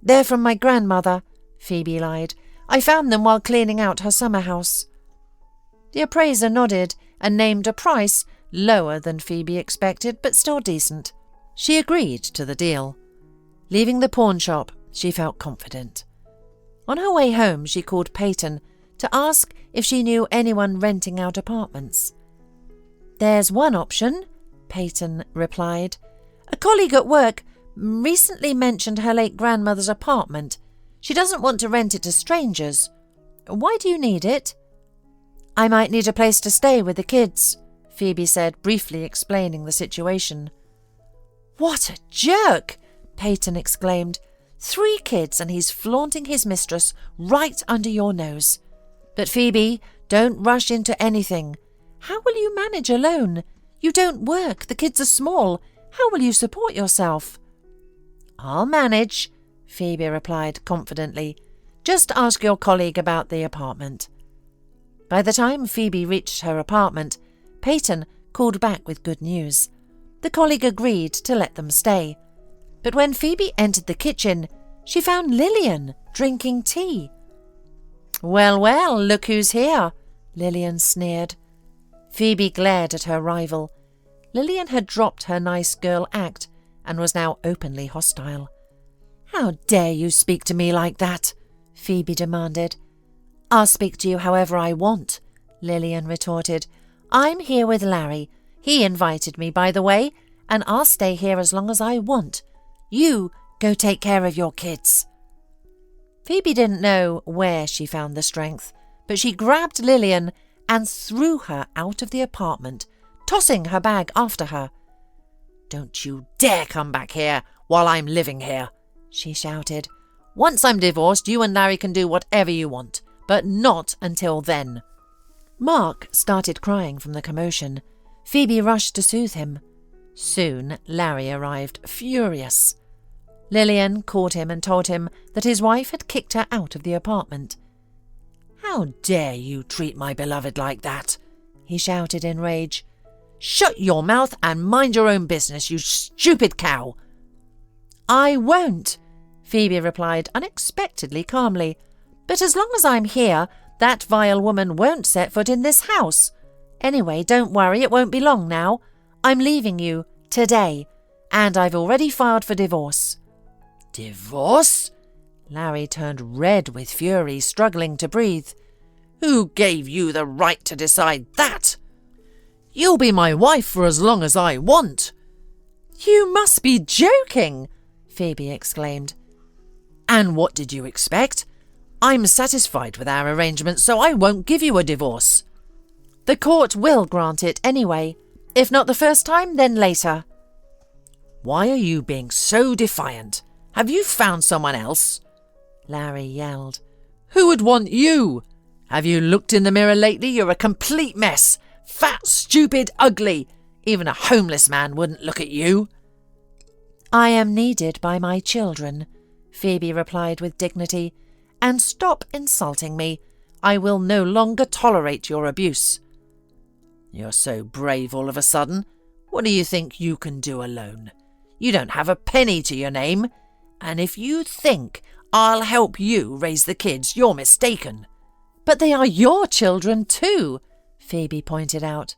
"They're from my grandmother," Phoebe lied. "I found them while cleaning out her summer house." The appraiser nodded and named a price lower than Phoebe expected, but still decent. She agreed to the deal. Leaving the pawn shop, she felt confident. On her way home, she called Peyton to ask if she knew anyone renting out apartments. "There's one option," Peyton replied. "A colleague at work recently mentioned her late grandmother's apartment. She doesn't want to rent it to strangers. Why do you need it?" "I might need a place to stay with the kids," Phoebe said, briefly explaining the situation. "What a jerk!" Peyton exclaimed. "3 kids and he's flaunting his mistress right under your nose. But Phoebe, don't rush into anything. How will you manage alone? You don't work, the kids are small. How will you support yourself?" "I'll manage," Phoebe replied confidently. "Just ask your colleague about the apartment." By the time Phoebe reached her apartment, Peyton called back with good news. The colleague agreed to let them stay. But when Phoebe entered the kitchen, she found Lillian drinking tea. "Well, well, look who's here," Lillian sneered. Phoebe glared at her rival. Lillian had dropped her nice girl act and was now openly hostile. "How dare you speak to me like that?" Phoebe demanded. "I'll speak to you however I want," Lillian retorted. "I'm here with Larry. He invited me, by the way, and I'll stay here as long as I want. You go take care of your kids." Phoebe didn't know where she found the strength, but she grabbed Lillian and threw her out of the apartment, tossing her bag after her. "Don't you dare come back here while I'm living here," she shouted. "Once I'm divorced, you and Larry can do whatever you want, but not until then." Mark started crying from the commotion. Phoebe rushed to soothe him. Soon Larry arrived, furious. Lillian caught him and told him that his wife had kicked her out of the apartment. "How dare you treat my beloved like that?" he shouted in rage. "Shut your mouth and mind your own business, you stupid cow." "I won't," Phoebe replied unexpectedly calmly. "But as long as I'm here, that vile woman won't set foot in this house. Anyway, don't worry, it won't be long now. I'm leaving you today, and I've already filed for divorce." "Divorce?" Larry turned red with fury, struggling to breathe. "Who gave you the right to decide that? You'll be my wife for as long as I want." "You must be joking!" Phoebe exclaimed. "And what did you expect? I'm satisfied with our arrangement, so I won't give you a divorce." "The court will grant it anyway. If not the first time, then later." "Why are you being so defiant? Have you found someone else?" Larry yelled. "Who would want you? Have you looked in the mirror lately? You're a complete mess. Fat, stupid, ugly. Even a homeless man wouldn't look at you." "I am needed by my children," Phoebe replied with dignity. "And stop insulting me. I will no longer tolerate your abuse." "You're so brave all of a sudden. What do you think you can do alone? You don't have a penny to your name. And if you think I'll help you raise the kids, you're mistaken." "But they are your children too," Phoebe pointed out.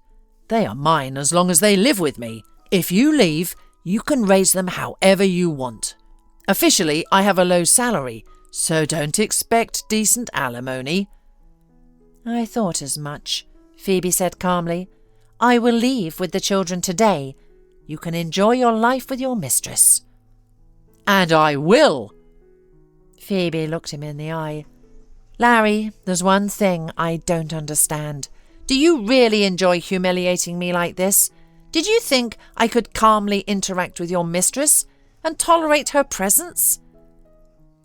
"They are mine as long as they live with me. If you leave, you can raise them however you want. Officially, I have a low salary, so don't expect decent alimony." "I thought as much," Phoebe said calmly. "I will leave with the children today. You can enjoy your life with your mistress." And I will. Phoebe looked him in the eye. Larry, there's one thing I don't understand. Do you really enjoy humiliating me like this? Did you think I could calmly interact with your mistress and tolerate her presence?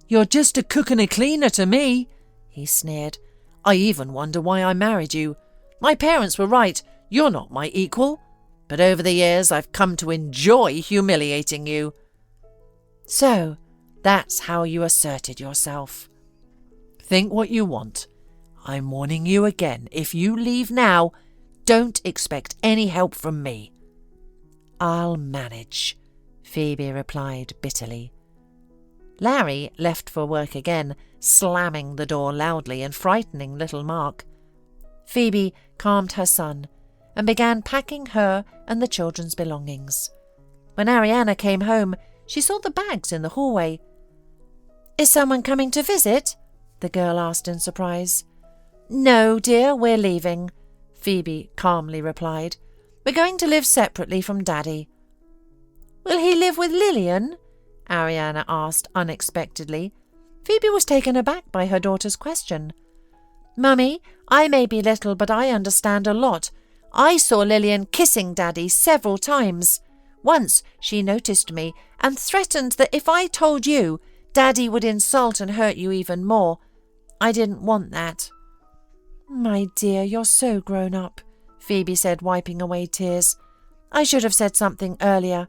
You're just a cook and a cleaner to me, he sneered. I even wonder why I married you. My parents were right, you're not my equal. But over the years I've come to enjoy humiliating you. So, that's how you asserted yourself. Think what you want. I'm warning you again, if you leave now, don't expect any help from me. I'll manage, Phoebe replied bitterly. Larry left for work again, slamming the door loudly and frightening little Mark. Phoebe calmed her son and began packing her and the children's belongings. When Ariana came home, she saw the bags in the hallway. Is someone coming to visit? The girl asked in surprise. No, dear, we're leaving, Phoebe calmly replied. We're going to live separately from Daddy. Will he live with Lillian? Ariana asked unexpectedly. Phoebe was taken aback by her daughter's question. Mummy, I may be little, but I understand a lot. I saw Lillian kissing Daddy several times. Once she noticed me and threatened that if I told you, Daddy would insult and hurt you even more. I didn't want that. My dear, you're so grown up, Phoebe said, wiping away tears. I should have said something earlier,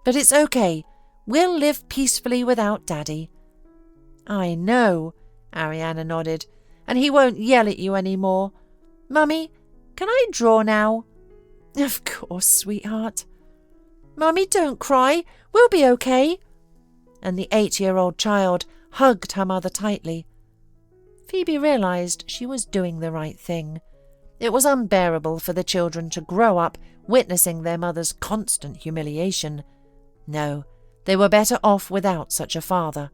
but it's okay. We'll live peacefully without Daddy. I know, Ariana nodded, and he won't yell at you any more. Mummy, can I draw now? Of course, sweetheart. Mummy, don't cry. We'll be okay. And the 8-year-old child hugged her mother tightly. Phoebe realized she was doing the right thing. It was unbearable for the children to grow up witnessing their mother's constant humiliation. No, they were better off without such a father.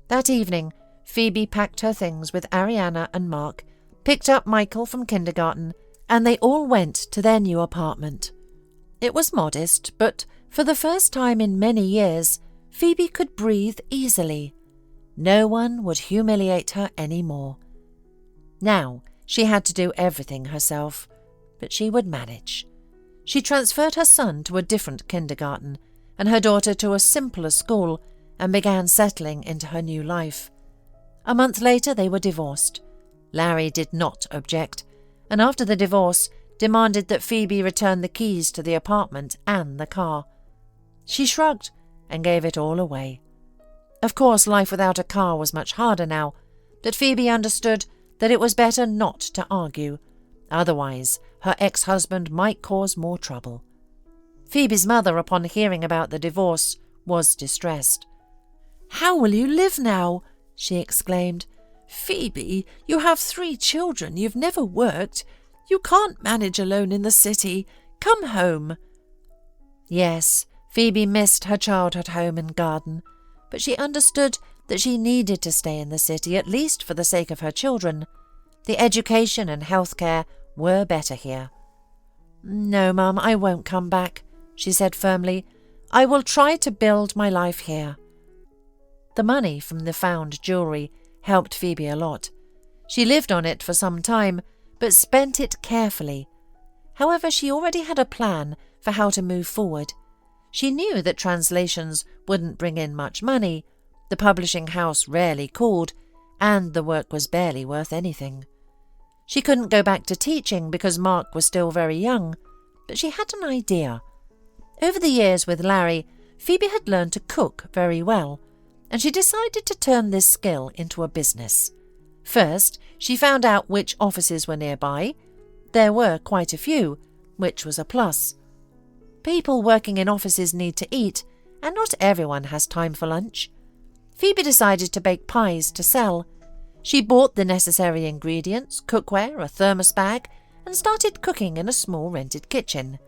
That evening, Phoebe packed her things with Ariana and Mark, picked up Michael from kindergarten, and they all went to their new apartment. It was modest, but for the first time in many years, Phoebe could breathe easily. No one would humiliate her any more. Now she had to do everything herself, but she would manage. She transferred her son to a different kindergarten and her daughter to a simpler school and began settling into her new life. A month later they were divorced. Larry did not object, and after the divorce demanded that Phoebe return the keys to the apartment and the car. She shrugged and gave it all away. Of course, life without a car was much harder now, but Phoebe understood that it was better not to argue. Otherwise, her ex-husband might cause more trouble. Phoebe's mother, upon hearing about the divorce, was distressed. "How will you live now?" she exclaimed. "Phoebe, you have 3 children. You've never worked. You can't manage alone in the city. Come home." Yes, Phoebe missed her childhood home and garden, but she understood that she needed to stay in the city, at least for the sake of her children. The education and health care were better here. "No, Mum, I won't come back," she said firmly. "I will try to build my life here." The money from the found jewellery helped Phoebe a lot. She lived on it for some time, but spent it carefully. However, she already had a plan for how to move forward. She knew that translations wouldn't bring in much money, the publishing house rarely called, and the work was barely worth anything. She couldn't go back to teaching because Mark was still very young, but she had an idea. Over the years with Larry, Phoebe had learned to cook very well, and she decided to turn this skill into a business. First, she found out which offices were nearby. There were quite a few, which was a plus. People working in offices need to eat, and not everyone has time for lunch. Phoebe decided to bake pies to sell. She bought the necessary ingredients, cookware, a thermos bag, and started cooking in a small rented kitchen.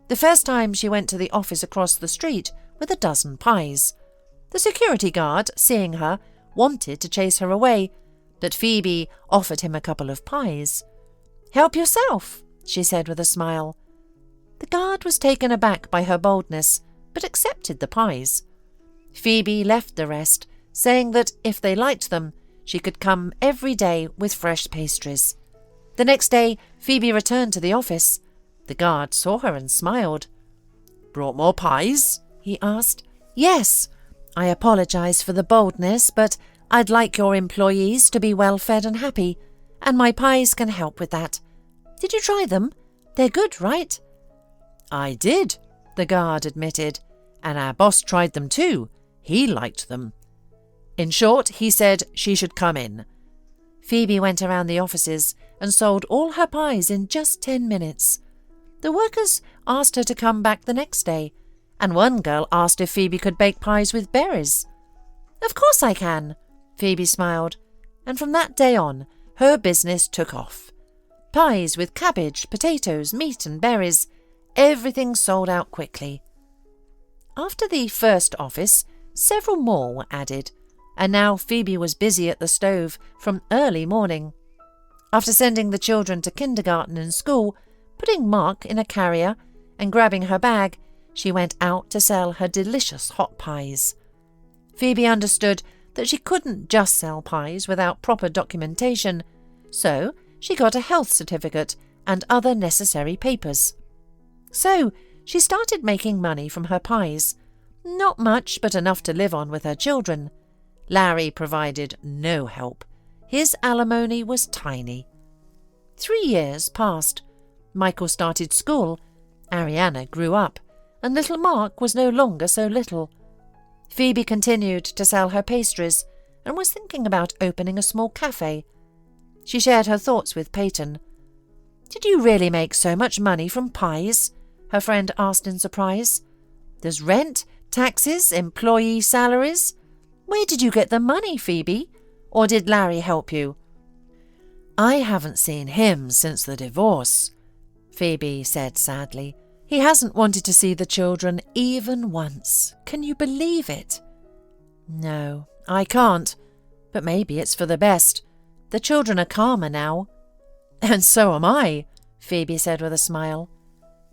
The first time she went to the office across the street with a dozen pies. The security guard, seeing her, wanted to chase her away, but Phoebe offered him a couple of pies. "Help yourself," she said with a smile. The guard was taken aback by her boldness, but accepted the pies. Phoebe left the rest, saying that if they liked them, she could come every day with fresh pastries. The next day, Phoebe returned to the office. The guard saw her and smiled. "Brought more pies?" he asked. "Yes. I apologise for the boldness, but I'd like your employees to be well fed and happy, and my pies can help with that. Did you try them? They're good, right?" "I did," the guard admitted, "and our boss tried them too. He liked them." In short, he said she should come in. Phoebe went around the offices and sold all her pies in just 10 minutes. The workers asked her to come back the next day, and one girl asked if Phoebe could bake pies with berries. "Of course I can," Phoebe smiled, and from that day on, her business took off. Pies with cabbage, potatoes, meat and berries, everything sold out quickly. After the first office, several more were added, and now Phoebe was busy at the stove from early morning. After sending the children to kindergarten and school, putting Mark in a carrier and grabbing her bag, she went out to sell her delicious hot pies. Phoebe understood that she couldn't just sell pies without proper documentation, so she got a health certificate and other necessary papers. So she started making money from her pies. Not much, but enough to live on with her children. Larry provided no help. His alimony was tiny. 3 years passed. Michael started school, Ariana grew up, and little Mark was no longer so little. Phoebe continued to sell her pastries and was thinking about opening a small cafe. She shared her thoughts with Peyton. "Did you really make so much money from pies?" her friend asked in surprise. "There's rent, taxes, employee salaries. Where did you get the money, Phoebe? Or did Larry help you?" "I haven't seen him since the divorce," Phoebe said sadly. "He hasn't wanted to see the children even once. Can you believe it?" "No, I can't. But maybe it's for the best. The children are calmer now." "And so am I," Phoebe said with a smile.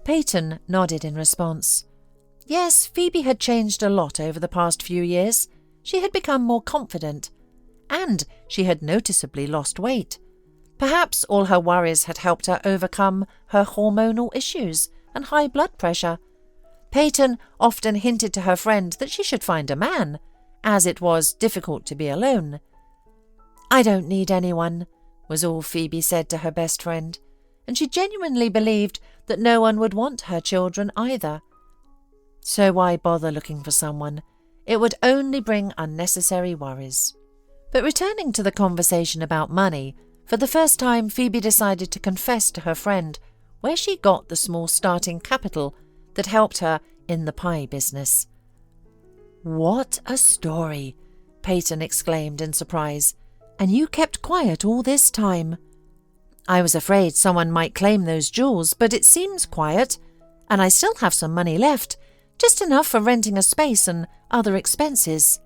Peyton nodded in response. Yes, Phoebe had changed a lot over the past few years. She had become more confident, and she had noticeably lost weight. Perhaps all her worries had helped her overcome her hormonal issues and high blood pressure. Peyton often hinted to her friend that she should find a man, as it was difficult to be alone. "I don't need anyone," was all Phoebe said to her best friend, and she genuinely believed that no one would want her children either. So why bother looking for someone? It would only bring unnecessary worries. But returning to the conversation about money, for the first time Phoebe decided to confess to her friend where she got the small starting capital that helped her in the pie business. "What a story!" Peyton exclaimed in surprise. "And you kept quiet all this time?" "I was afraid someone might claim those jewels, but it seems quiet, and I still have some money left, just enough for renting a space and other expenses."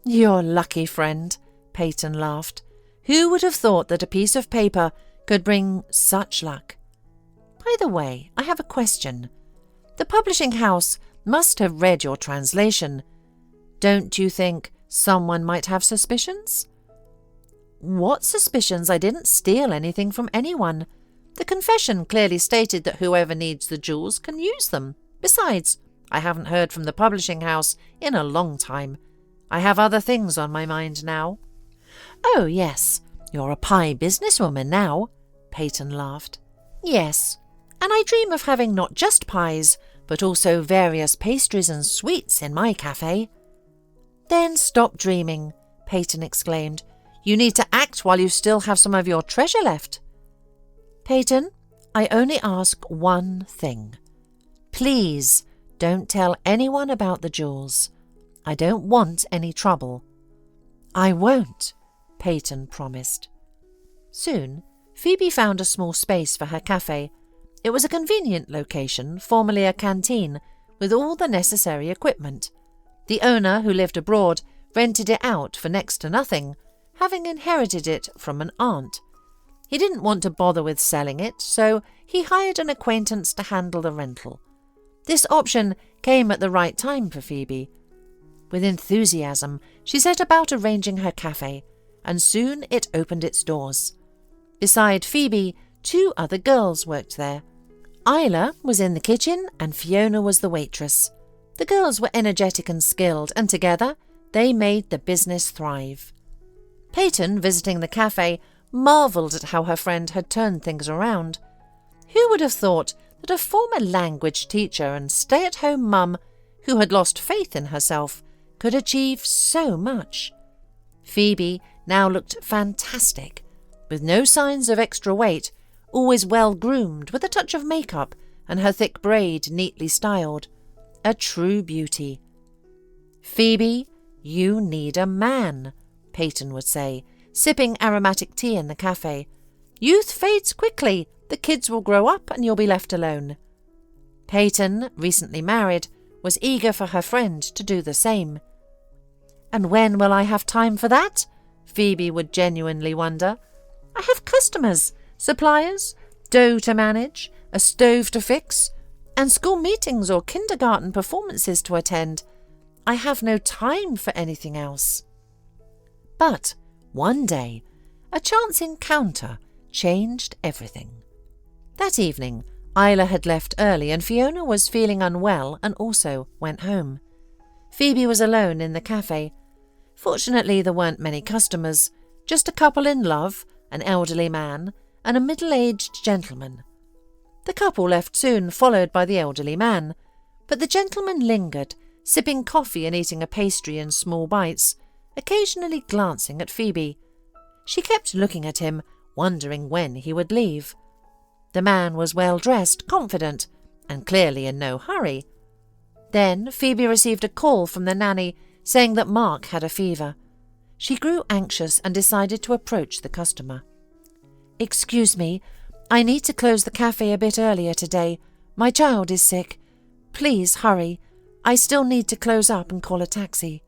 "You're lucky, friend," Peyton laughed. "Who would have thought that a piece of paper could bring such luck? By the way, I have a question. The publishing house must have read your translation. Don't you think someone might have suspicions?" "What suspicions? I didn't steal anything from anyone. The confession clearly stated that whoever needs the jewels can use them. Besides, I haven't heard from the publishing house in a long time. I have other things on my mind now." "Oh, yes, you're a pie businesswoman now," Peyton laughed. "Yes, and I dream of having not just pies, but also various pastries and sweets in my cafe." "Then stop dreaming," Peyton exclaimed. "You need to act while you still have some of your treasure left." "Peyton, I only ask one thing. Please don't tell anyone about the jewels. I don't want any trouble." "I won't," Peyton promised. Soon, Phoebe found a small space for her cafe. It was a convenient location, formerly a canteen, with all the necessary equipment. The owner, who lived abroad, rented it out for next to nothing, having inherited it from an aunt. He didn't want to bother with selling it, so he hired an acquaintance to handle the rental. This option came at the right time for Phoebe. With enthusiasm, she set about arranging her cafe, and soon it opened its doors. Beside Phoebe, 2 other girls worked there. Isla was in the kitchen and Fiona was the waitress. The girls were energetic and skilled, and together they made the business thrive. Peyton, visiting the cafe, marvelled at how her friend had turned things around. Who would have thought that a former language teacher and stay-at-home mum, who had lost faith in herself, could achieve so much? Phoebe now looked fantastic, with no signs of extra weight, always well-groomed with a touch of makeup and her thick braid neatly styled. A true beauty. "Phoebe, you need a man," Peyton would say, sipping aromatic tea in the cafe. "Youth fades quickly. The kids will grow up and you'll be left alone." Peyton, recently married, was eager for her friend to do the same. "And when will I have time for that?" Phoebe would genuinely wonder. "I have customers, suppliers, dough to manage, a stove to fix, and school meetings or kindergarten performances to attend. I have no time for anything else." But one day, a chance encounter changed everything. That evening, Isla had left early and Fiona was feeling unwell and also went home. Phoebe was alone in the cafe. Fortunately, there weren't many customers, just a couple in love, an elderly man and a middle-aged gentleman. The couple left soon, followed by the elderly man, but the gentleman lingered, sipping coffee and eating a pastry in small bites, occasionally glancing at Phoebe. She kept looking at him, wondering when he would leave. The man was well-dressed, confident, and clearly in no hurry. Then Phoebe received a call from the nanny saying that Mark had a fever. She grew anxious and decided to approach the customer. "Excuse me, I need to close the cafe a bit earlier today. My child is sick. Please hurry. I still need to close up and call a taxi."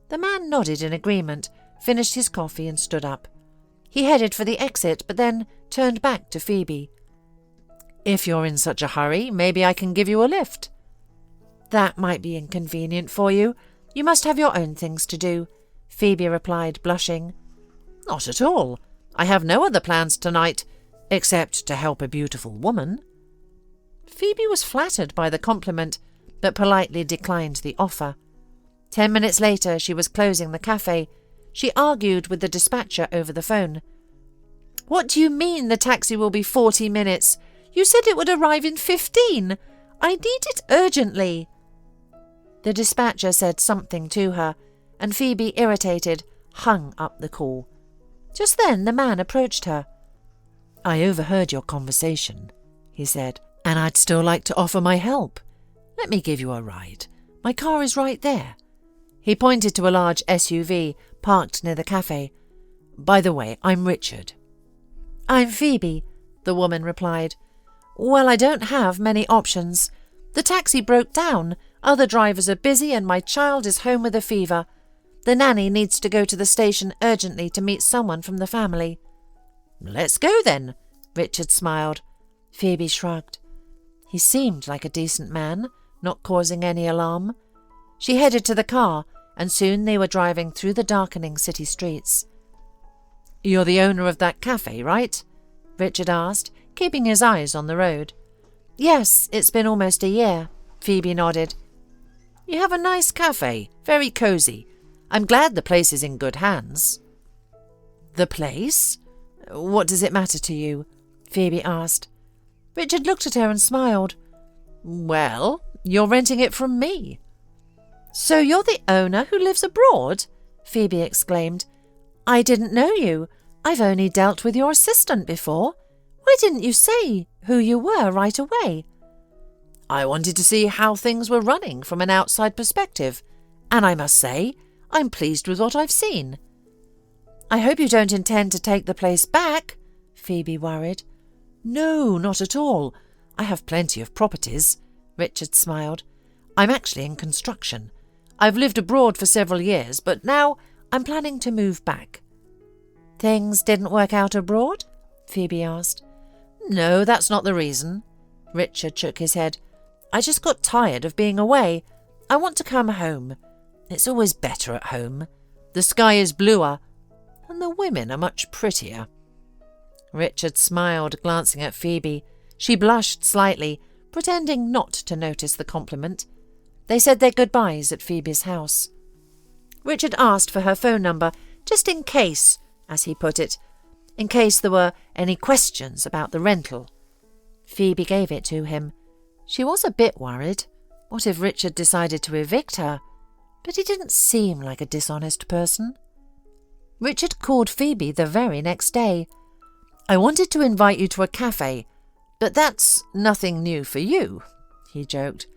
The man nodded in agreement, finished his coffee and stood up. He headed for the exit, but then turned back to Phoebe. "If you're in such a hurry, maybe I can give you a lift." "That might be inconvenient for you. You must have your own things to do," Phoebe replied, blushing. "Not at all. I have no other plans tonight, except to help a beautiful woman." Phoebe was flattered by the compliment, but politely declined the offer. 10 minutes later, she was closing the cafe. She argued with the dispatcher over the phone. "What do you mean the taxi will be 40 minutes? You said it would arrive in 15. I need it urgently." The dispatcher said something to her, and Phoebe, irritated, hung up the call. Just then the man approached her. "I overheard your conversation," he said, "and I'd still like to offer my help. Let me give you a ride. My car is right there." He pointed to a large SUV parked near the cafe. "By the way, I'm Richard." "I'm Phoebe," the woman replied. "Well, I don't have many options. The taxi broke down, other drivers are busy, and my child is home with a fever. The nanny needs to go to the station urgently to meet someone from the family." "Let's go then," Richard smiled. Phoebe shrugged. He seemed like a decent man, not causing any alarm. She headed to the car, and soon they were driving through the darkening city streets. "You're the owner of that cafe, right?" Richard asked, keeping his eyes on the road. "Yes, it's been almost a year," Phoebe nodded. "You have a nice cafe, very cosy. I'm glad the place is in good hands." "The place? What does it matter to you?" Phoebe asked. Richard looked at her and smiled. "Well, you're renting it from me." "So you're the owner who lives abroad?" Phoebe exclaimed. "I didn't know you. I've only dealt with your assistant before. Why didn't you say who you were right away?" "I wanted to see how things were running from an outside perspective, and I must say, I'm pleased with what I've seen." "I hope you don't intend to take the place back," Phoebe worried. "No, not at all. I have plenty of properties," Richard smiled. "I'm actually in construction. I've lived abroad for several years, but now I'm planning to move back." "Things didn't work out abroad?" Phoebe asked. "No, that's not the reason." Richard shook his head. "I just got tired of being away. I want to come home. It's always better at home. The sky is bluer, and the women are much prettier." Richard smiled, glancing at Phoebe. She blushed slightly, pretending not to notice the compliment. They said their goodbyes at Phoebe's house. Richard asked for her phone number, just in case, as he put it, in case there were any questions about the rental. Phoebe gave it to him. She was a bit worried. What if Richard decided to evict her? But he didn't seem like a dishonest person. Richard called Phoebe the very next day. "I wanted to invite you to a cafe, but that's nothing new for you," he joked.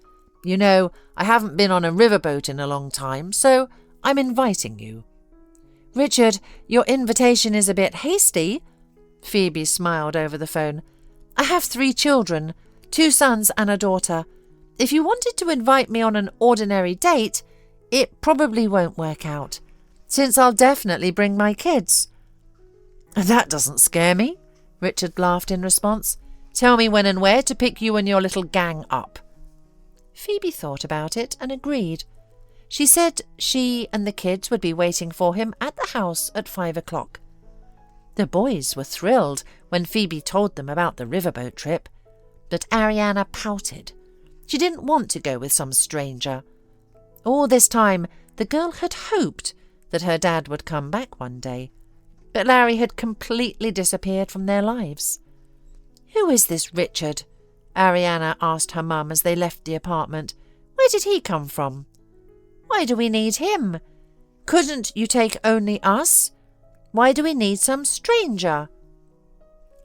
"You know, I haven't been on a riverboat in a long time, so I'm inviting you." "Richard, your invitation is a bit hasty." Phoebe smiled over the phone. "I have 3 children, 2 sons and a daughter. If you wanted to invite me on an ordinary date, it probably won't work out, since I'll definitely bring my kids." "That doesn't scare me," Richard laughed in response. "Tell me when and where to pick you and your little gang up." Phoebe thought about it and agreed. She said she and the kids would be waiting for him at the house at 5 o'clock. The boys were thrilled when Phoebe told them about the riverboat trip, but Ariana pouted. She didn't want to go with some stranger. All this time, the girl had hoped that her dad would come back one day, but Larry had completely disappeared from their lives. "Who is this Richard?" Ariana asked her mum as they left the apartment. "Where did he come from? Why do we need him? Couldn't you take only us? Why do we need some stranger?"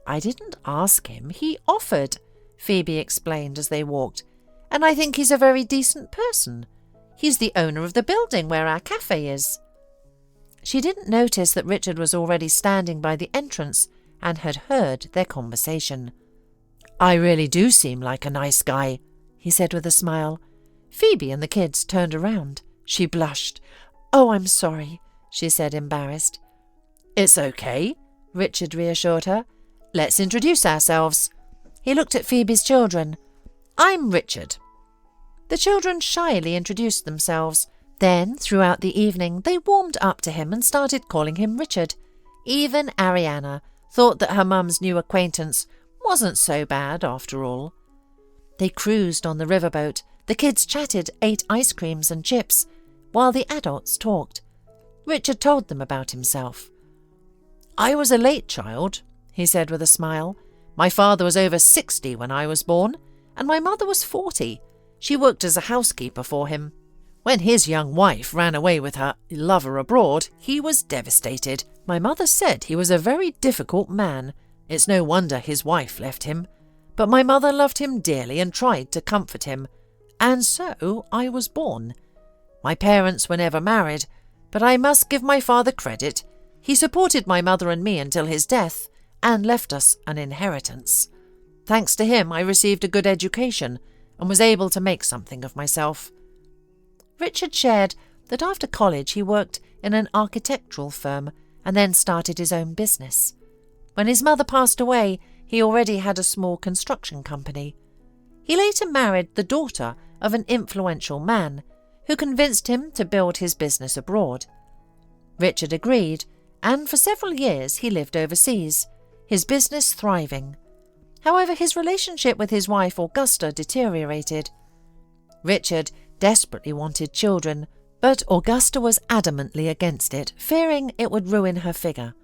"I didn't ask him, he offered," Phoebe explained as they walked, "and I think he's a very decent person. He's the owner of the building where our cafe is." She didn't notice that Richard was already standing by the entrance and had heard their conversation. "I really do seem like a nice guy," he said with a smile. Phoebe and the kids turned around. She blushed. "Oh, I'm sorry," she said, embarrassed. "It's okay," Richard reassured her. "Let's introduce ourselves." He looked at Phoebe's children. "I'm Richard." The children shyly introduced themselves. Then, throughout the evening, they warmed up to him and started calling him Richard. Even Ariana thought that her mum's new acquaintance wasn't so bad after all. They cruised on the riverboat. The kids chatted, ate ice creams and chips, while the adults talked. Richard told them about himself. "I was a late child," he said with a smile. "My father was over 60 when I was born, and my mother was 40. She worked as a housekeeper for him. When his young wife ran away with her lover abroad, he was devastated. My mother said he was a very difficult man. It's no wonder his wife left him. But my mother loved him dearly and tried to comfort him. And so I was born. My parents were never married, but I must give my father credit. He supported my mother and me until his death and left us an inheritance. Thanks to him, I received a good education and was able to make something of myself." Richard shared that after college he worked in an architectural firm and then started his own business. When his mother passed away, he already had a small construction company. He later married the daughter of an influential man who convinced him to build his business abroad. Richard agreed, and for several years he lived overseas, his business thriving. However, his relationship with his wife Augusta deteriorated. Richard desperately wanted children, but Augusta was adamantly against it, fearing it would ruin her figure.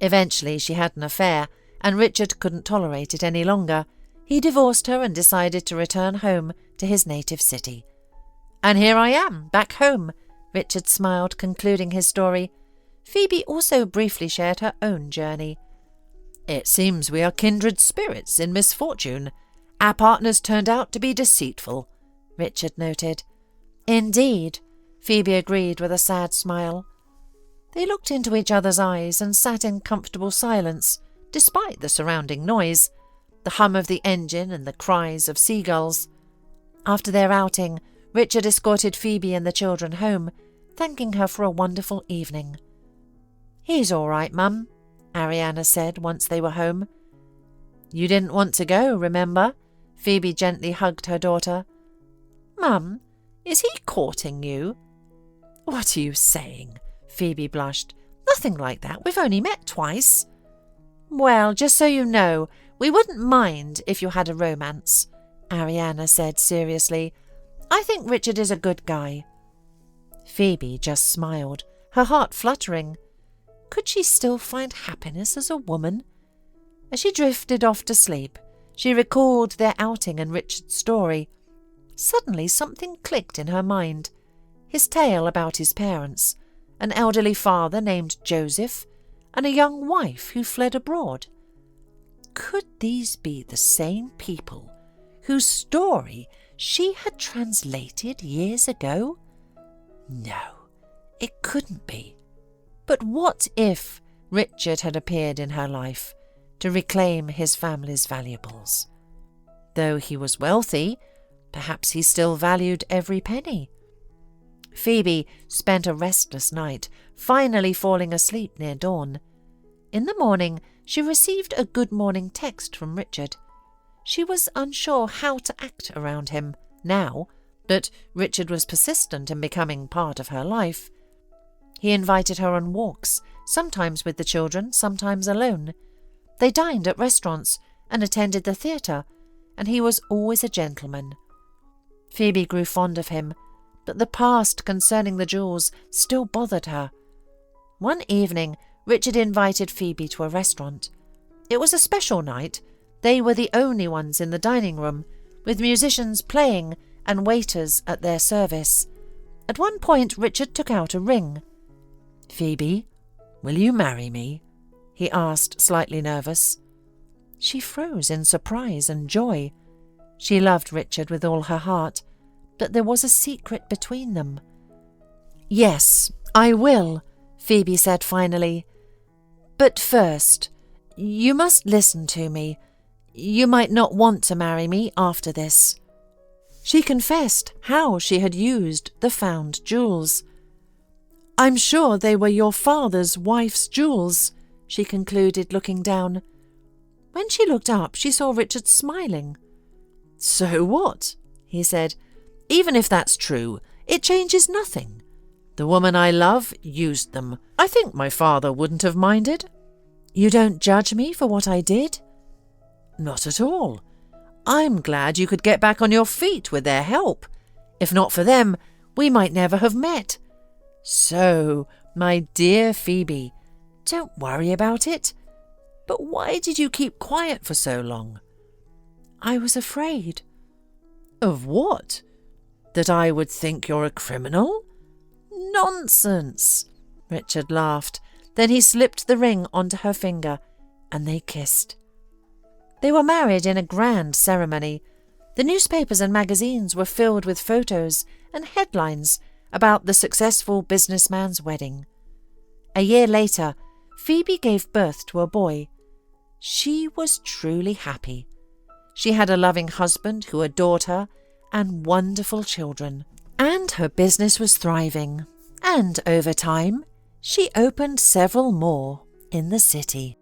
Eventually she had an affair, and Richard couldn't tolerate it any longer. He divorced her and decided to return home to his native city. "And here I am, back home," Richard smiled, concluding his story. Phoebe also briefly shared her own journey. "It seems we are kindred spirits in misfortune. Our partners turned out to be deceitful," Richard noted. "Indeed," Phoebe agreed with a sad smile. They looked into each other's eyes and sat in comfortable silence, despite the surrounding noise, the hum of the engine and the cries of seagulls. After their outing, Richard escorted Phoebe and the children home, thanking her for a wonderful evening. "He's all right, Mum," Ariana said once they were home. "You didn't want to go, remember?" Phoebe gently hugged her daughter. "Mum, is he courting you?" What are you saying? Phoebe blushed. Nothing like that. We've only met twice. Well, just so you know, we wouldn't mind if you had a romance, Ariana said seriously. I think Richard is a good guy. Phoebe just smiled, her heart fluttering. Could she still find happiness as a woman? As she drifted off to sleep, she recalled their outing and Richard's story. Suddenly something clicked in her mind. His tale about his parents, an elderly father named Joseph, and a young wife who fled abroad. Could these be the same people whose story she had translated years ago? No, it couldn't be. But what if Richard had appeared in her life to reclaim his family's valuables? Though he was wealthy, perhaps he still valued every penny. Phoebe spent a restless night, finally falling asleep near dawn. In the morning, she received a good morning text from Richard. She was unsure how to act around him now, but Richard was persistent in becoming part of her life. He invited her on walks, sometimes with the children, sometimes alone. They dined at restaurants and attended the theatre, and he was always a gentleman. Phoebe grew fond of him, but the past concerning the jewels still bothered her. One evening, Richard invited Phoebe to a restaurant. It was a special night. They were the only ones in the dining room, with musicians playing and waiters at their service. At one point, Richard took out a ring. "Phoebe, will you marry me?" he asked, slightly nervous. She froze in surprise and joy. She loved Richard with all her heart, but there was a secret between them. "Yes, I will," Phoebe said finally. "But first, you must listen to me. You might not want to marry me after this." She confessed how she had used the found jewels. "I'm sure they were your father's wife's jewels," she concluded, looking down. When she looked up, she saw Richard smiling. "So what?" he said. "Even if that's true, it changes nothing. The woman I love used them. I think my father wouldn't have minded." "You don't judge me for what I did?" "Not at all. I'm glad you could get back on your feet with their help. If not for them, we might never have met. So, my dear Phoebe, don't worry about it. But why did you keep quiet for so long?" "I was afraid." "Of what? That I would think you're a criminal?" "Nonsense!" Richard laughed. Then he slipped the ring onto her finger, and they kissed. They were married in a grand ceremony. The newspapers and magazines were filled with photos and headlines about the successful businessman's wedding. A year later, Phoebe gave birth to a boy. She was truly happy. She had a loving husband who adored her and wonderful children. And her business was thriving. And over time, she opened several more in the city.